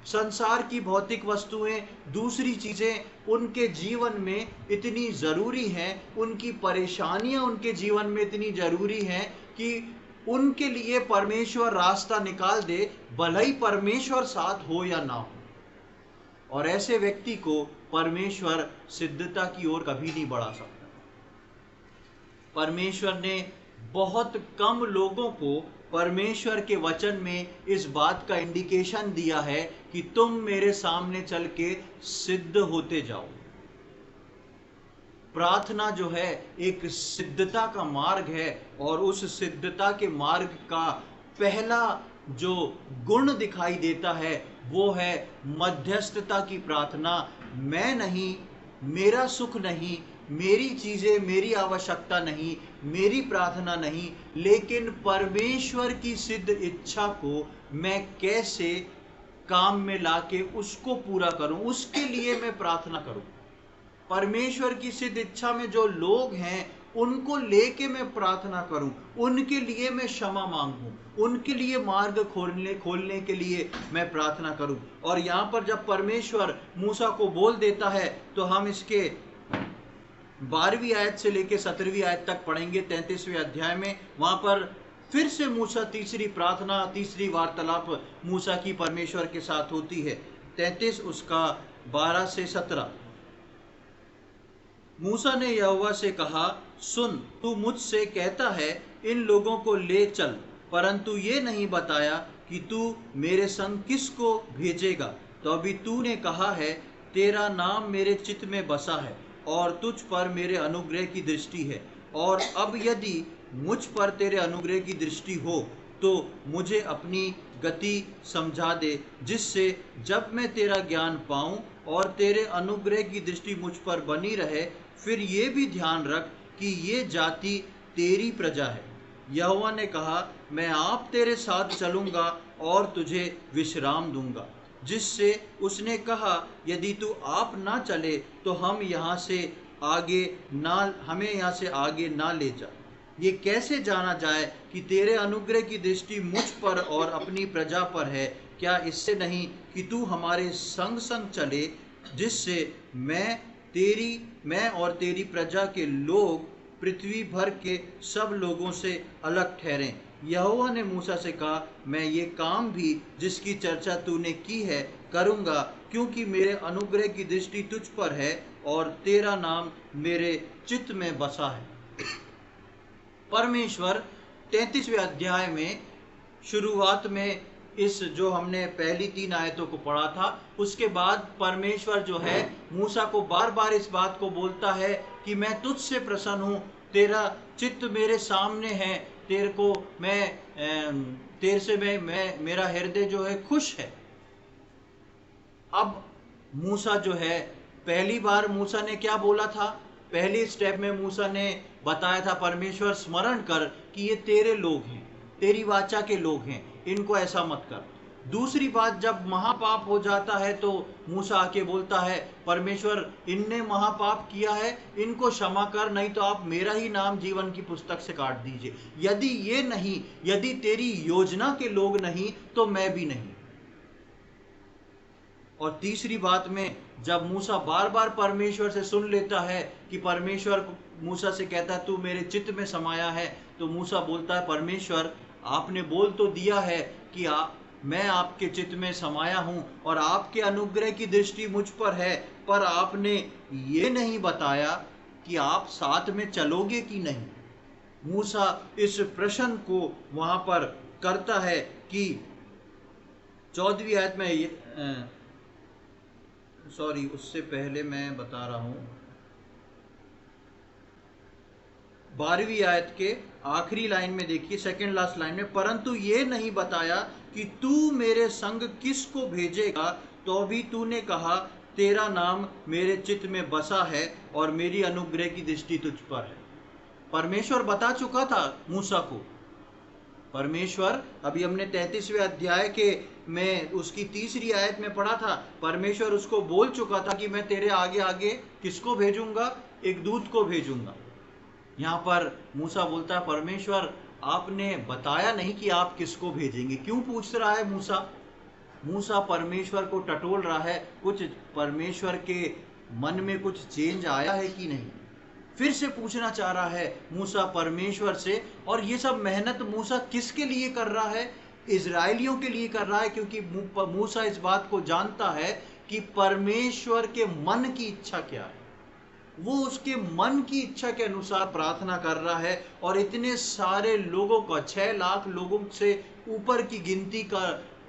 संसार की भौतिक वस्तुएं, दूसरी चीजें उनके जीवन में इतनी जरूरी हैं, उनकी परेशानियां उनके जीवन में इतनी जरूरी हैं कि उनके लिए परमेश्वर रास्ता निकाल दे, भले ही परमेश्वर साथ हो या ना हो। और ऐसे व्यक्ति को परमेश्वर सिद्धता की ओर कभी नहीं बढ़ा सकता। परमेश्वर ने बहुत कम लोगों को परमेश्वर के वचन में इस बात का इंडिकेशन दिया है कि तुम मेरे सामने चल के सिद्ध होते जाओ। प्रार्थना जो है एक सिद्धता का मार्ग है, और उस सिद्धता के मार्ग का पहला जो गुण दिखाई देता है वो है मध्यस्थता की प्रार्थना। मैं नहीं, मेरा सुख नहीं, मेरी चीजें, मेरी आवश्यकता नहीं, मेरी प्रार्थना नहीं, लेकिन परमेश्वर की सिद्ध इच्छा को मैं कैसे काम में लाके उसको पूरा करूं, उसके लिए मैं प्रार्थना करूं। परमेश्वर की सिद्ध इच्छा में जो लोग हैं उनको लेके मैं प्रार्थना करूं, उनके लिए मैं क्षमा मांगूं, उनके लिए मार्ग खोलने के लिए मैं प्रार्थना करूं। और यहां पर जब परमेश्वर मूसा को बोल देता है तो हम इसके 12वीं आयत से लेकर 17वीं आयत तक पढ़ेंगे 33वें अध्याय में। वहां पर फिर से मूसा तीसरी प्रार्थना, तीसरी वार्तालाप मूसा की परमेश्वर के साथ होती है। 33 उसका 12 से 17। मूसा ने यहोवा से कहा, सुन, तू मुझसे कहता है इन लोगों को ले चल, परंतु ये नहीं बताया कि तू मेरे संग किसको भेजेगा। तो अभी तूने कहा है तेरा नाम मेरे चित्त में बसा है और तुझ पर मेरे अनुग्रह की दृष्टि है। और अब यदि मुझ पर तेरे अनुग्रह की दृष्टि हो तो मुझे अपनी गति समझा दे, जिससे जब मैं तेरा ज्ञान पाऊं और तेरे अनुग्रह की दृष्टि मुझ पर बनी रहे। फिर ये भी ध्यान रख कि ये जाति तेरी प्रजा है। यहोवा ने कहा, मैं आप तेरे साथ चलूंगा और तुझे विश्राम दूंगा। जिससे उसने कहा, यदि तू आप ना चले तो हमें यहाँ से आगे ना ले जा। ये कैसे जाना जाए कि तेरे अनुग्रह की दृष्टि मुझ पर और अपनी प्रजा पर है? क्या इससे नहीं कि तू हमारे संग संग चले, जिससे मैं और तेरी प्रजा के लोग पृथ्वी भर के सब लोगों से अलग ठहरें। यहोवा ने मूसा से कहा, मैं ये काम भी जिसकी चर्चा तूने की है करूँगा, क्योंकि मेरे अनुग्रह की दृष्टि तुझ पर है और तेरा नाम मेरे चित्त में बसा है। परमेश्वर 33वें अध्याय में शुरुआत में इस जो हमने पहली 3 आयतों को पढ़ा था, उसके बाद परमेश्वर जो है मूसा को बार बार इस बात को बोलता है कि मैं तुझसे प्रसन्न हूँ, तेरा चित्त मेरे सामने है, तेरे से मेरा हृदय जो है खुश है। अब मूसा जो है, पहली बार मूसा ने क्या बोला था? पहली स्टेप में मूसा ने बताया था, परमेश्वर स्मरण कर कि ये तेरे लोग हैं, तेरी वाचा के लोग हैं, इनको ऐसा मत कर। दूसरी बात, जब महापाप हो जाता है तो मूसा आके बोलता है, परमेश्वर इनने महापाप किया है, इनको क्षमा कर, नहीं तो आप मेरा ही नाम जीवन की पुस्तक से काट दीजिए। यदि तेरी योजना के लोग नहीं तो मैं भी नहीं। और तीसरी बात में जब मूसा बार बार परमेश्वर से सुन लेता है कि परमेश्वर मूसा से कहता है तू मेरे चित्त में समाया है, तो मूसा बोलता है, परमेश्वर आपने बोल तो दिया है कि मैं आपके चित्त में समाया हूँ और आपके अनुग्रह की दृष्टि मुझ पर है, पर आपने ये नहीं बताया कि आप साथ में चलोगे कि नहीं। मूसा इस प्रश्न को वहाँ पर करता है कि 14वीं आयत में उससे पहले मैं बता रहा हूँ, 12वीं आयत के आखिरी लाइन में देखिए, सेकंड लास्ट लाइन में, परंतु ये नहीं बताया कि तू मेरे संग किसको भेजेगा। तो भी तूने कहा, तेरा नाम मेरे चित्त में बसा है और मेरी अनुग्रह की दृष्टि तुझ पर है। परमेश्वर बता चुका था मूसा को परमेश्वर, अभी हमने 33वें अध्याय के में उसकी 3री आयत में पढ़ा था, परमेश्वर उसको बोल चुका था कि मैं तेरे आगे आगे किसको भेजूंगा, एक दूत को भेजूंगा। यहाँ पर मूसा बोलता है, परमेश्वर आपने बताया नहीं कि आप किसको भेजेंगे। क्यों पूछ रहा है मूसा? मूसा परमेश्वर को टटोल रहा है, कुछ परमेश्वर के मन में कुछ चेंज आया है कि नहीं, फिर से पूछना चाह रहा है मूसा परमेश्वर से। और ये सब मेहनत मूसा किसके लिए कर रहा है? इजराइलियों के लिए कर रहा है, क्योंकि मूसा इस बात को जानता है कि परमेश्वर के मन की इच्छा क्या है। वो उसके मन की इच्छा के अनुसार प्रार्थना कर रहा है। और इतने सारे लोगों का, 6 लाख लोगों से ऊपर की गिनती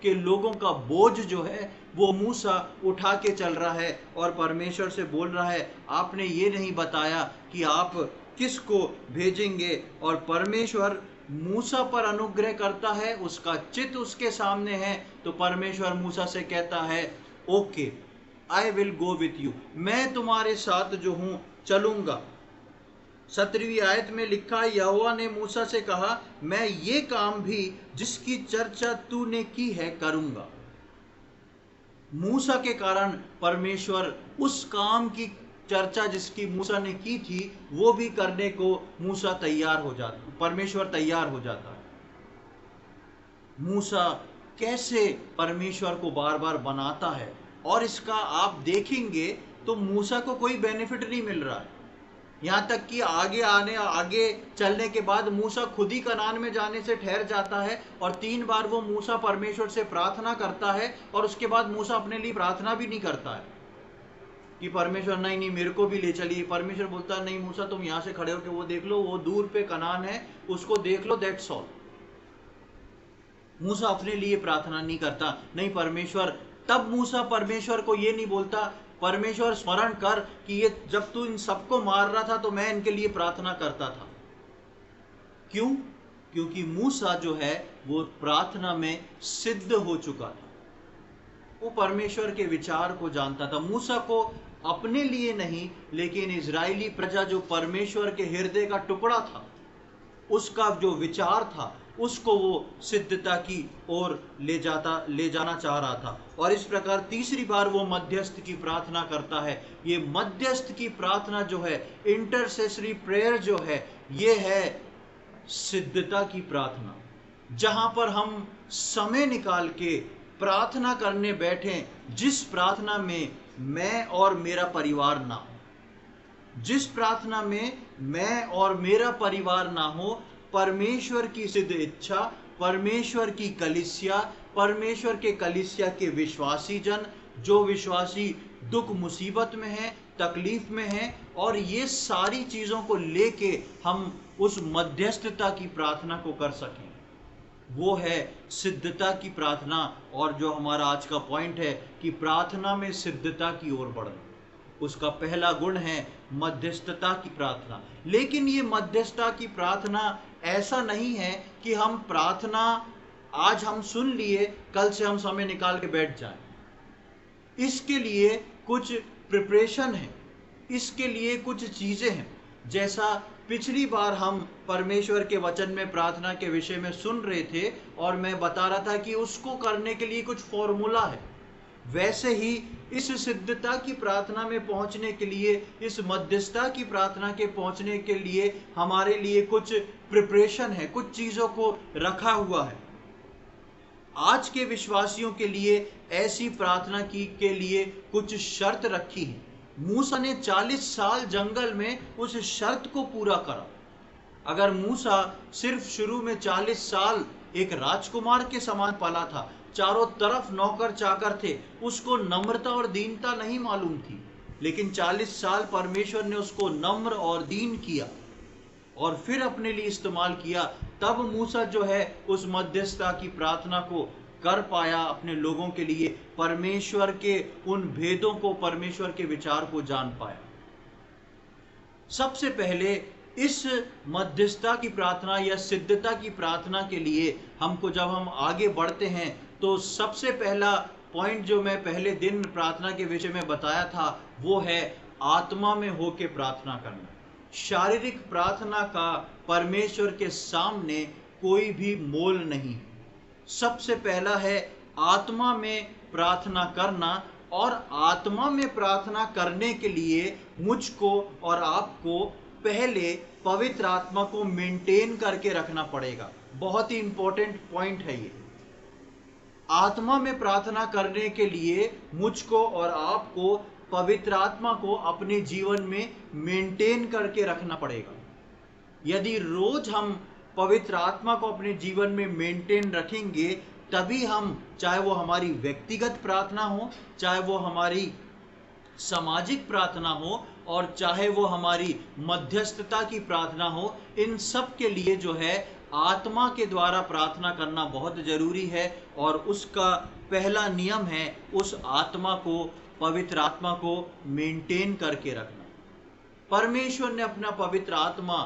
के लोगों का बोझ जो है वो मूसा उठा के चल रहा है और परमेश्वर से बोल रहा है, आपने ये नहीं बताया कि आप किसको भेजेंगे। और परमेश्वर मूसा पर अनुग्रह करता है, उसका चित्त उसके सामने है। तो परमेश्वर मूसा से कहता है, okay, I will go with you, मैं तुम्हारे साथ जो हूं चलूंगा। 17वीं आयत में लिखा है, यहोवा ने मूसा से कहा, मैं ये काम भी जिसकी चर्चा तूने की है करूंगा। मूसा के कारण परमेश्वर उस काम की चर्चा जिसकी मूसा ने की थी वो भी करने को मूसा तैयार हो जाता, परमेश्वर तैयार हो जाता है। मूसा कैसे परमेश्वर को बार बार बनाता है, और इसका आप देखेंगे तो मूसा को कोई बेनिफिट नहीं मिल रहा है। यहाँ तक कि आगे चलने के बाद मूसा खुद ही कनान में जाने से ठहर जाता है। और 3 बार वो मूसा परमेश्वर से प्रार्थना करता है, और उसके बाद मूसा अपने लिए प्रार्थना भी नहीं करता है कि परमेश्वर नहीं मेरे को भी ले चलिए। परमेश्वर बोलता है, नहीं मूसा, तुम यहाँ से खड़े होकर वो देख लो, वो दूर पे कनान है, उसको देख लो, दैट्स ऑल। मूसा अपने लिए प्रार्थना नहीं करता। नहीं, परमेश्वर, तब मूसा परमेश्वर को ये नहीं बोलता, परमेश्वर स्मरण कर कि ये जब तू इन सबको मार रहा था तो मैं इनके लिए प्रार्थना करता था। क्यों? क्योंकि मूसा जो है वो प्रार्थना में सिद्ध हो चुका था, वो परमेश्वर के विचार को जानता था। मूसा को अपने लिए नहीं, लेकिन इजरायली प्रजा जो परमेश्वर के हृदय का टुकड़ा था, उसका जो विचार था, उसको वो सिद्धता की ओर ले जाना चाह रहा था। और इस प्रकार 3री बार वो मध्यस्थ की प्रार्थना करता है। ये मध्यस्थ की प्रार्थना जो है, इंटरसेसरी प्रेयर जो है, ये है सिद्धता की प्रार्थना, जहां पर हम समय निकाल के प्रार्थना करने बैठे, जिस प्रार्थना में मैं और मेरा परिवार ना हो, जिस प्रार्थना में मैं और मेरा परिवार ना हो, परमेश्वर की सिद्ध इच्छा, परमेश्वर की कलीसिया, परमेश्वर के कलीसिया के विश्वासी जन, जो विश्वासी दुख मुसीबत में हैं, तकलीफ में हैं, और ये सारी चीज़ों को लेके हम उस मध्यस्थता की प्रार्थना को कर सकें, वो है सिद्धता की प्रार्थना। और जो हमारा आज का पॉइंट है कि प्रार्थना में सिद्धता की ओर बढ़ना, उसका पहला गुण है मध्यस्थता की प्रार्थना। लेकिन ये मध्यस्थता की प्रार्थना ऐसा नहीं है कि हम प्रार्थना आज हम सुन लिए, कल से हम समय निकाल के बैठ जाएं। इसके लिए कुछ प्रिपरेशन है, इसके लिए कुछ चीजें हैं। जैसा पिछली बार हम परमेश्वर के वचन में प्रार्थना के विषय में सुन रहे थे, और मैं बता रहा था कि उसको करने के लिए कुछ फॉर्मूला है, वैसे ही इस सिद्धता की प्रार्थना में पहुंचने के लिए, इस मध्यस्थता की प्रार्थना के पहुंचने के लिए हमारे लिए कुछ प्रिपरेशन है, कुछ चीजों को रखा हुआ है। आज के विश्वासियों के लिए ऐसी प्रार्थना के लिए कुछ शर्त रखी है। मूसा ने 40 साल जंगल में उस शर्त को पूरा करा। अगर मूसा सिर्फ शुरू में 40 साल एक राजकुमार के समान पला था, चारों तरफ नौकर चाकर थे, उसको नम्रता और दीनता नहीं मालूम थी, लेकिन 40 साल परमेश्वर ने उसको नम्र और दीन किया और फिर अपने लिए इस्तेमाल किया। तब मूसा जो है उस मध्यस्थता की प्रार्थना को कर पाया, अपने लोगों के लिए परमेश्वर के उन भेदों को, परमेश्वर के विचार को जान पाया। सबसे पहले इस मध्यस्थता की प्रार्थना या सिद्धता की प्रार्थना के लिए हमको, जब हम आगे बढ़ते हैं, तो सबसे पहला पॉइंट जो मैं पहले दिन प्रार्थना के विषय में बताया था, वो है आत्मा में होके प्रार्थना करना। शारीरिक प्रार्थना का परमेश्वर के सामने कोई भी मोल नहीं। सबसे पहला है आत्मा में प्रार्थना करना, और आत्मा में प्रार्थना करने के लिए मुझको और आपको पहले पवित्र आत्मा को मेंटेन करके रखना पड़ेगा। बहुत ही इंपॉर्टेंट पॉइंट है ये। आत्मा में प्रार्थना करने के लिए मुझको और आपको पवित्र आत्मा को अपने जीवन में मेंटेन करके रखना पड़ेगा। यदि रोज हम पवित्र आत्मा को अपने जीवन में मेंटेन रखेंगे, तभी हम, चाहे वो हमारी व्यक्तिगत प्रार्थना हो, चाहे वो हमारी सामाजिक प्रार्थना हो, और चाहे वो हमारी मध्यस्थता की प्रार्थना हो, इन सब के लिए जो है आत्मा के द्वारा प्रार्थना करना बहुत जरूरी है। और उसका पहला नियम है उस आत्मा को, पवित्र आत्मा को मेंटेन करके रखना। परमेश्वर ने अपना पवित्र आत्मा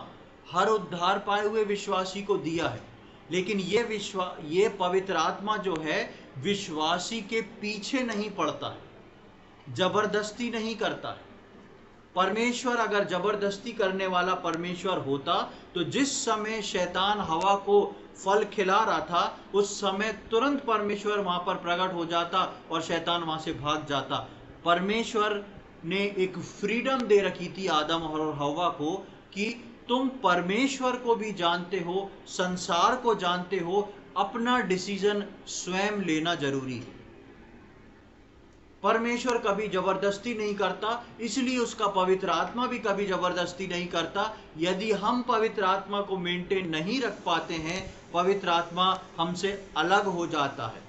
हर उद्धार पाए हुए विश्वासी को दिया है, लेकिन ये पवित्र आत्मा जो है विश्वासी के पीछे नहीं पड़ता है, जबरदस्ती नहीं करता है। परमेश्वर अगर जबरदस्ती करने वाला परमेश्वर होता तो जिस समय शैतान हवा को फल खिला रहा था, उस समय तुरंत परमेश्वर वहां पर प्रकट हो जाता और शैतान वहां से भाग जाता। परमेश्वर ने एक फ्रीडम दे रखी थी आदम और हवा को कि तुम परमेश्वर को भी जानते हो, संसार को जानते हो, अपना डिसीजन स्वयं लेना जरूरी है। परमेश्वर कभी जबरदस्ती नहीं करता, इसलिए उसका पवित्र आत्मा भी कभी जबरदस्ती नहीं करता। यदि हम पवित्र आत्मा को मेंटेन नहीं रख पाते हैं, पवित्र आत्मा हमसे अलग हो जाता है,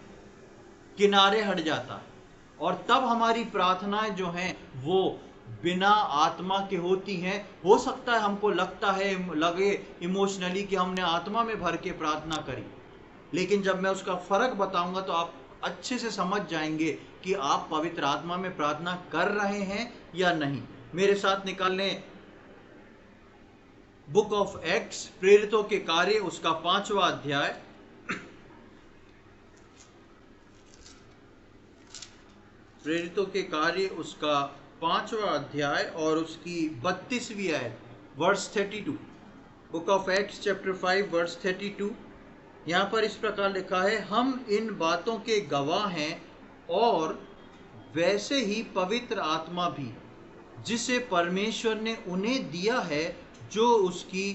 किनारे हट जाता है, और तब हमारी प्रार्थनाएं जो हैं वो बिना आत्मा के होती हैं। हो सकता है हमको लगे इमोशनली कि हमने आत्मा में भर के प्रार्थना करी, लेकिन जब मैं उसका फर्क बताऊंगा तो आप अच्छे से समझ जाएंगे कि आप पवित्र आत्मा में प्रार्थना कर रहे हैं या नहीं। मेरे साथ निकाल लें बुक ऑफ एक्ट्स, प्रेरितों के कार्य, उसका 5वां अध्याय। प्रेरितों के कार्य उसका 5वां अध्याय और उसकी 32वीं आयत, verse 32। Book of Acts chapter 5 verse 32। यहाँ पर इस प्रकार लिखा है, हम इन बातों के गवाह हैं, और वैसे ही पवित्र आत्मा भी, जिसे परमेश्वर ने उन्हें दिया है जो उसकी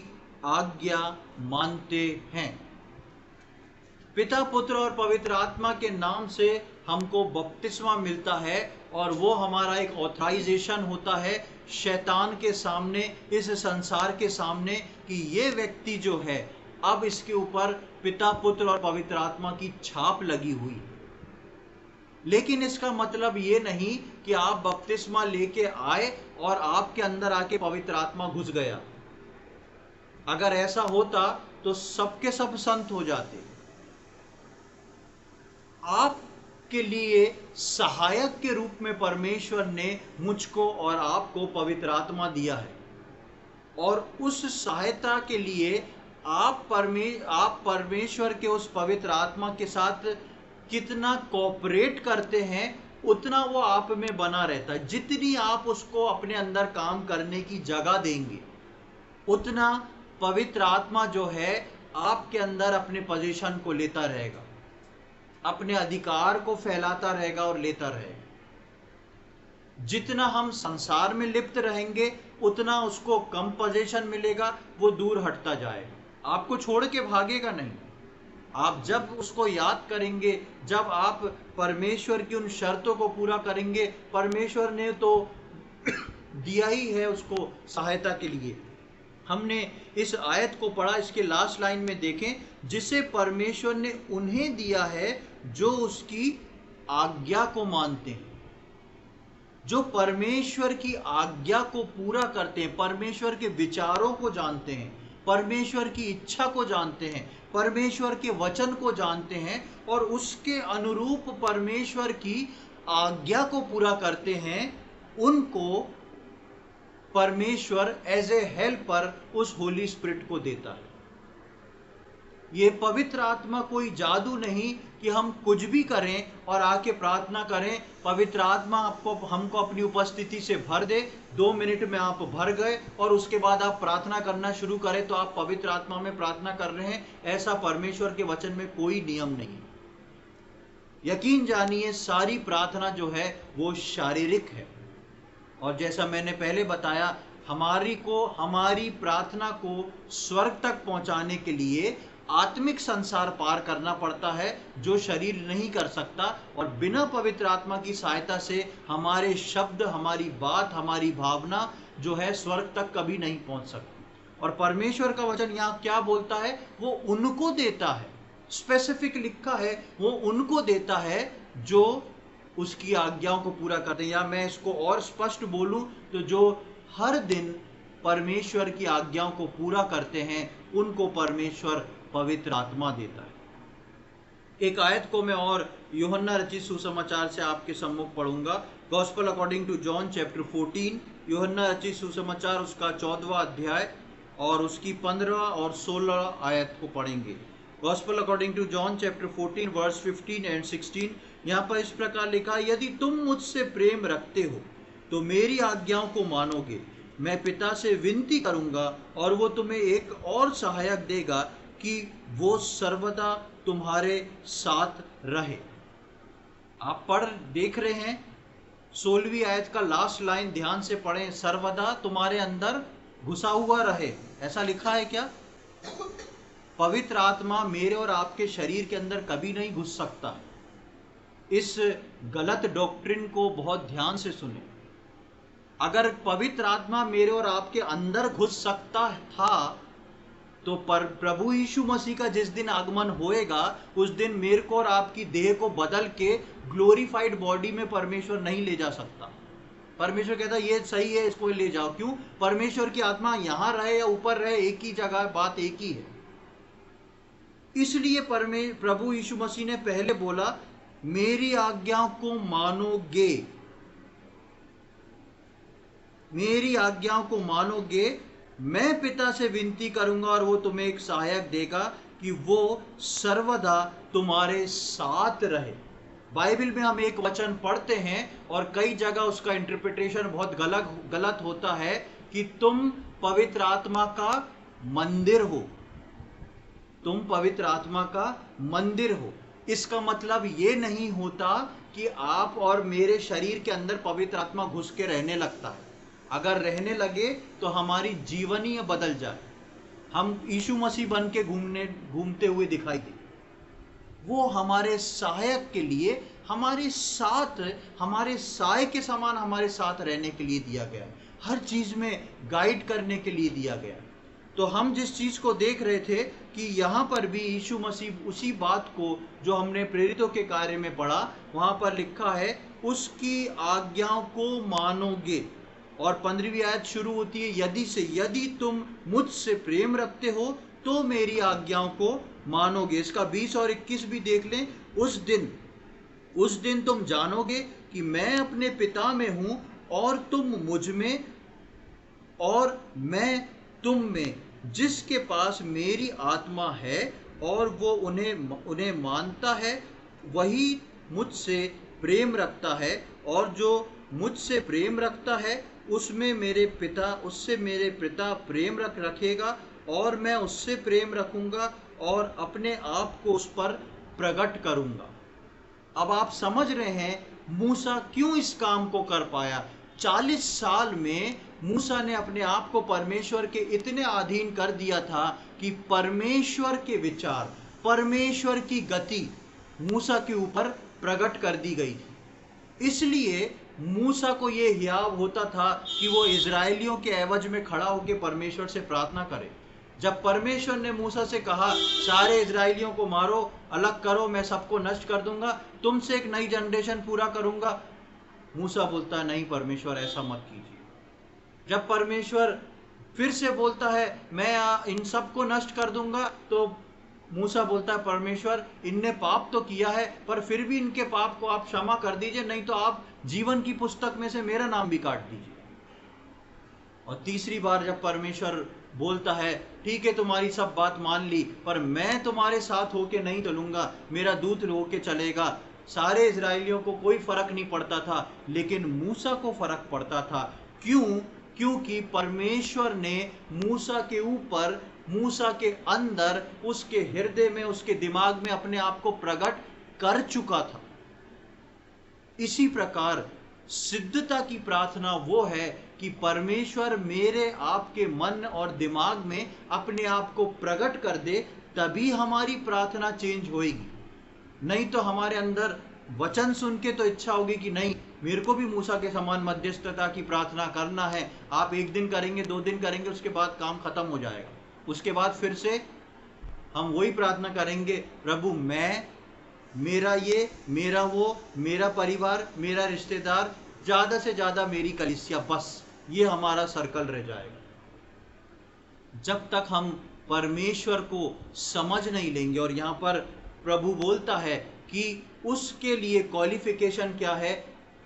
आज्ञा मानते हैं। पिता, पुत्र और पवित्र आत्मा के नाम से हमको बपतिस्मा मिलता है, और वो हमारा एक ऑथराइजेशन होता है शैतान के सामने, इस संसार के सामने, कि ये व्यक्ति जो है अब इसके ऊपर पिता, पुत्र और पवित्र आत्मा की छाप लगी हुई। लेकिन इसका मतलब ये नहीं कि आप बपतिस्मा लेके आए और आपके अंदर आके पवित्र आत्मा घुस गया। अगर ऐसा होता तो सबके सब संत हो जाते। आपके लिए सहायक के रूप में परमेश्वर ने मुझको और आपको पवित्र आत्मा दिया है, और उस सहायता के लिए आप परमेश्वर के उस पवित्र आत्मा के साथ कितना कोऑपरेट करते हैं, उतना वो आप में बना रहता है। जितनी आप उसको अपने अंदर काम करने की जगह देंगे, उतना पवित्र आत्मा जो है आपके अंदर अपने पोजीशन को लेता रहेगा, अपने अधिकार को फैलाता रहेगा और लेता रहेगा। जितना हम संसार में लिप्त रहेंगे, उतना उसको कम पोजीशन मिलेगा, वो दूर हटता जाएगा, आपको छोड़ के भागेगा नहीं। आप जब उसको याद करेंगे, जब आप परमेश्वर की उन शर्तों को पूरा करेंगे, परमेश्वर ने तो दिया ही है उसको सहायता के लिए। हमने इस आयत को पढ़ा, इसके लास्ट लाइन में देखें, जिसे परमेश्वर ने उन्हें दिया है जो उसकी आज्ञा को मानते हैं, जो परमेश्वर की आज्ञा को पूरा करते हैं, परमेश्वर के विचारों को जानते हैं, परमेश्वर की इच्छा को जानते हैं, परमेश्वर के वचन को जानते हैं, और उसके अनुरूप परमेश्वर की आज्ञा को पूरा करते हैं। उनको परमेश्वर एज ए हेल्पर उस होली स्पिरिट को देता है। ये पवित्र आत्मा कोई जादू नहीं कि हम कुछ भी करें और आके प्रार्थना करें, पवित्र आत्मा आपको हमको अपनी उपस्थिति से भर दे, 2 मिनट में आप भर गए और उसके बाद आप प्रार्थना करना शुरू करें तो आप पवित्र आत्मा में प्रार्थना कर रहे हैं। ऐसा परमेश्वर के वचन में कोई नियम नहीं। यकीन जानिए सारी प्रार्थना जो है वो शारीरिक है, और जैसा मैंने पहले बताया हमारी प्रार्थना को स्वर्ग तक पहुंचाने के लिए आत्मिक संसार पार करना पड़ता है जो शरीर नहीं कर सकता, और बिना पवित्र आत्मा की सहायता से हमारे शब्द, हमारी बात, हमारी भावना जो है स्वर्ग तक कभी नहीं पहुंच सकती। और परमेश्वर का वचन यहाँ क्या बोलता है, वो उनको देता है, स्पेसिफिक लिखा है, वो उनको देता है जो उसकी आज्ञाओं को पूरा करते हैं। या मैं इसको और स्पष्ट बोलूं तो जो हर दिन परमेश्वर की आज्ञाओं को पूरा करते हैं उनको परमेश्वर पवित्र आत्मा देता है। एक आयत को मैं और यूहन्ना रचित सुसमाचार से आपके सम्मुख पढ़ूंगा। Gospel according to John chapter 14, Yuhanna रचित सुसमाचार उसका 14वां अध्याय और उसकी 15 और 16 आयत को पढ़ेंगे। Gospel according to John chapter 14 verse 15 and 16। यहाँ पर इस प्रकार लिखा, यदि तुम मुझसे प्रेम रखते हो तो मेरी आज्ञाओं को मानोगे। मैं पिता से विनती करूंगा और वो तुम्हें एक और सहायक देगा कि वो सर्वदा तुम्हारे साथ रहे। आप पढ़ देख रहे हैं 16वीं आयत का लास्ट लाइन ध्यान से पढ़ें, सर्वदा तुम्हारे अंदर घुसा हुआ रहे, ऐसा लिखा है क्या? पवित्र आत्मा मेरे और आपके शरीर के अंदर कभी नहीं घुस सकता। इस गलत डॉक्ट्रिन को बहुत ध्यान से सुने। अगर पवित्र आत्मा मेरे और आपके अंदर घुस सकता था तो प्रभु यीशु मसीह का जिस दिन आगमन होएगा उस दिन मेरे को और आपकी देह को बदल के ग्लोरीफाइड बॉडी में परमेश्वर नहीं ले जा सकता। परमेश्वर कहता ये सही है, इसको ले जाओ। क्यों? परमेश्वर की आत्मा यहां रहे या ऊपर रहे, एक ही जगह, बात एक ही है। इसलिए प्रभु यीशु मसीह ने पहले बोला, मेरी आज्ञाओं को मानोगे, मेरी आज्ञाओं को मानोगे। मैं पिता से विनती करूंगा और वो तुम्हें एक सहायक देगा कि वो सर्वदा तुम्हारे साथ रहे। बाइबल में हम एक वचन पढ़ते हैं और कई जगह उसका इंटरप्रिटेशन बहुत गलत होता है कि तुम पवित्र आत्मा का मंदिर हो, तुम पवित्र आत्मा का मंदिर हो। इसका मतलब ये नहीं होता कि आप और मेरे शरीर के अंदर पवित्र आत्मा घुस के रहने लगता है। अगर रहने लगे तो हमारी जीवन ही बदल जाए, हम यीशु मसीह बन के घूमते हुए दिखाई दे। वो हमारे सहायक के लिए, हमारे साथ, हमारे साय के समान हमारे साथ रहने के लिए दिया गया, हर चीज में गाइड करने के लिए दिया गया। तो हम जिस चीज को देख रहे थे कि यहाँ पर भी यीशु मसीह उसी बात को जो हमने प्रेरितों के कार्य में पढ़ा, वहां पर लिखा है उसकी आज्ञाओं को मानोगे। और 15वीं आयत शुरू होती है यदि से, यदि तुम मुझसे प्रेम रखते हो तो मेरी आज्ञाओं को मानोगे। इसका 20 और 21 भी देख लें। उस दिन तुम जानोगे कि मैं अपने पिता में हूं और तुम मुझ में और मैं तुम में, जिसके पास मेरी आत्मा है और वो उन्हें मानता है वही मुझसे प्रेम रखता है, और जो मुझसे प्रेम रखता है उससे मेरे पिता प्रेम रखेगा और मैं उससे प्रेम रखूंगा और अपने आप को उस पर प्रकट करूंगा। अब आप समझ रहे हैं मूसा क्यों इस काम को कर पाया। 40 साल में मूसा ने अपने आप को परमेश्वर के इतने अधीन कर दिया था कि परमेश्वर के विचार, परमेश्वर की गति मूसा के ऊपर प्रकट कर दी गई थी। इसलिए मूसा को ये हियाव होता था कि वो इजरायलियों के एवज में खड़ा होकर परमेश्वर से प्रार्थना करे। जब परमेश्वर ने मूसा से कहा सारे इजरायलियों को मारो, अलग करो, मैं सबको नष्ट कर दूंगा, तुमसे एक नई जनरेशन पूरा करूंगा, मूसा बोलता है नहीं परमेश्वर ऐसा मत कीजिए। जब परमेश्वर फिर से बोलता है मैं इन सबको नष्ट कर दूंगा, तो मूसा बोलता है परमेश्वर इनने पाप तो किया है पर फिर भी इनके पाप को आप क्षमा कर दीजिए, नहीं तो आप जीवन की पुस्तक में से मेरा नाम भी काट दीजिए। और तीसरी बार जब परमेश्वर बोलता है ठीक है तुम्हारी सब बात मान ली, पर मैं तुम्हारे साथ होके नहीं चलूंगा, मेरा दूत होके चलेगा। सारे इजरायलियों को कोई फर्क नहीं पड़ता था, लेकिन मूसा को फर्क पड़ता था। क्यों? क्योंकि परमेश्वर ने मूसा के ऊपर, मूसा के अंदर, उसके हृदय में, उसके दिमाग में अपने आप को प्रकट कर चुका था। इसी प्रकार सिद्धता की प्रार्थना वो है कि परमेश्वर मेरे आपके मन और दिमाग में अपने आप को प्रकट कर दे, तभी हमारी प्रार्थना चेंज होगी। नहीं तो हमारे अंदर वचन सुन के तो इच्छा होगी कि नहीं, मेरे को भी मूसा के समान मध्यस्थता की प्रार्थना करना है। आप एक दिन करेंगे, 2 दिन करेंगे, उसके बाद काम खत्म हो जाएगा। उसके बाद फिर से हम वही प्रार्थना करेंगे, प्रभु मैं, मेरा ये, मेरा वो, मेरा परिवार, मेरा रिश्तेदार, ज्यादा से ज्यादा मेरी कलीसिया, बस ये हमारा सर्कल रह जाएगा। जब तक हम परमेश्वर को समझ नहीं लेंगे, और यहाँ पर प्रभु बोलता है कि उसके लिए क्वालिफिकेशन क्या है?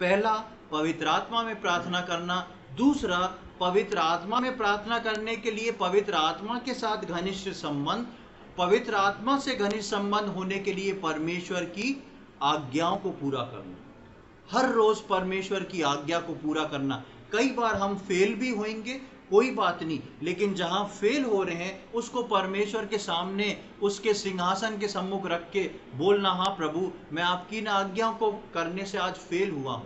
पहला, पवित्र आत्मा में प्रार्थना करना। दूसरा, पवित्र आत्मा में प्रार्थना करने के लिए पवित्र आत्मा के साथ घनिष्ठ संबंध। पवित्र आत्मा से घनिष्ठ संबंध होने के लिए परमेश्वर की आज्ञाओं को पूरा करना, हर रोज परमेश्वर की आज्ञा को पूरा करना। कई बार हम फेल भी होंगे, कोई बात नहीं, लेकिन जहां फेल हो रहे हैं उसको परमेश्वर के सामने, उसके सिंहासन के सम्मुख रख के बोलना, हाँ प्रभु मैं आपकी ना आज्ञाओं को करने से आज फेल हुआ हूं,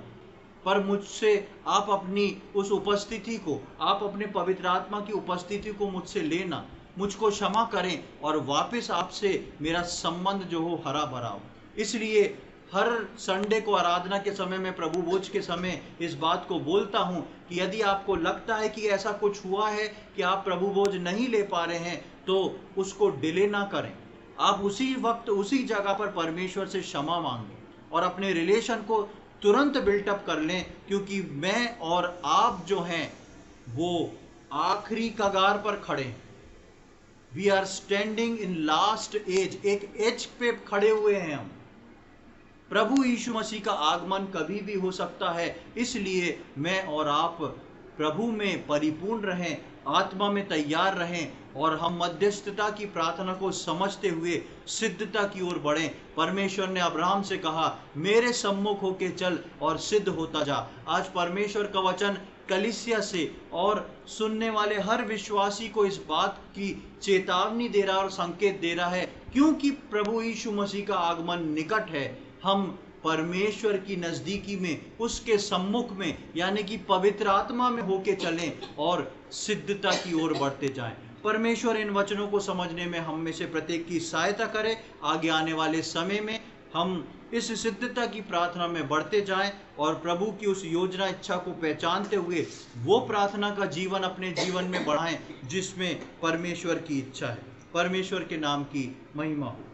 पर मुझसे आप अपनी उस उपस्थिति को, आप अपने पवित्र आत्मा की उपस्थिति को मुझसे लेना, मुझको क्षमा करें और वापस आपसे मेरा संबंध जो हो हरा भरा हो। इसलिए हर संडे को आराधना के समय में, प्रभु भोज के समय इस बात को बोलता हूं कि यदि आपको लगता है कि ऐसा कुछ हुआ है कि आप प्रभु भोज नहीं ले पा रहे हैं, तो उसको डिले ना करें। आप उसी वक्त, उसी जगह पर परमेश्वर से क्षमा मांगें और अपने रिलेशन को तुरंत बिल्टअप कर लें, क्योंकि मैं और आप जो हैं वो आखिरी कगार पर खड़े हैं। We are standing in last edge, एक एज पे खड़े हुए हैं हम। प्रभु यीशु मसीह का आगमन कभी भी हो सकता है, इसलिए मैं और आप प्रभु में परिपूर्ण रहें, आत्मा में तैयार रहें, और हम मध्यस्थता की प्रार्थना को समझते हुए सिद्धता की ओर बढ़ें। परमेश्वर ने अब्राहम से कहा, मेरे सम्मुख होके चल और सिद्ध होता जा। आज परमेश्वर का वचन कलीसिया से और सुनने वाले हर विश्वासी को इस बात की चेतावनी दे रहा और संकेत दे रहा है, क्योंकि प्रभु यीशु मसीह का आगमन निकट है। हम परमेश्वर की नजदीकी में, उसके सम्मुख में, यानी कि पवित्र आत्मा में होके चलें और सिद्धता की ओर बढ़ते जाएं। परमेश्वर इन वचनों को समझने में हम में से प्रत्येक की सहायता करे। आगे आने वाले समय में हम इस सिद्धता की प्रार्थना में बढ़ते जाएं और प्रभु की उस योजना, इच्छा को पहचानते हुए वो प्रार्थना का जीवन अपने जीवन में बढ़ाएं जिसमें परमेश्वर की इच्छा है। परमेश्वर के नाम की महिमा हो।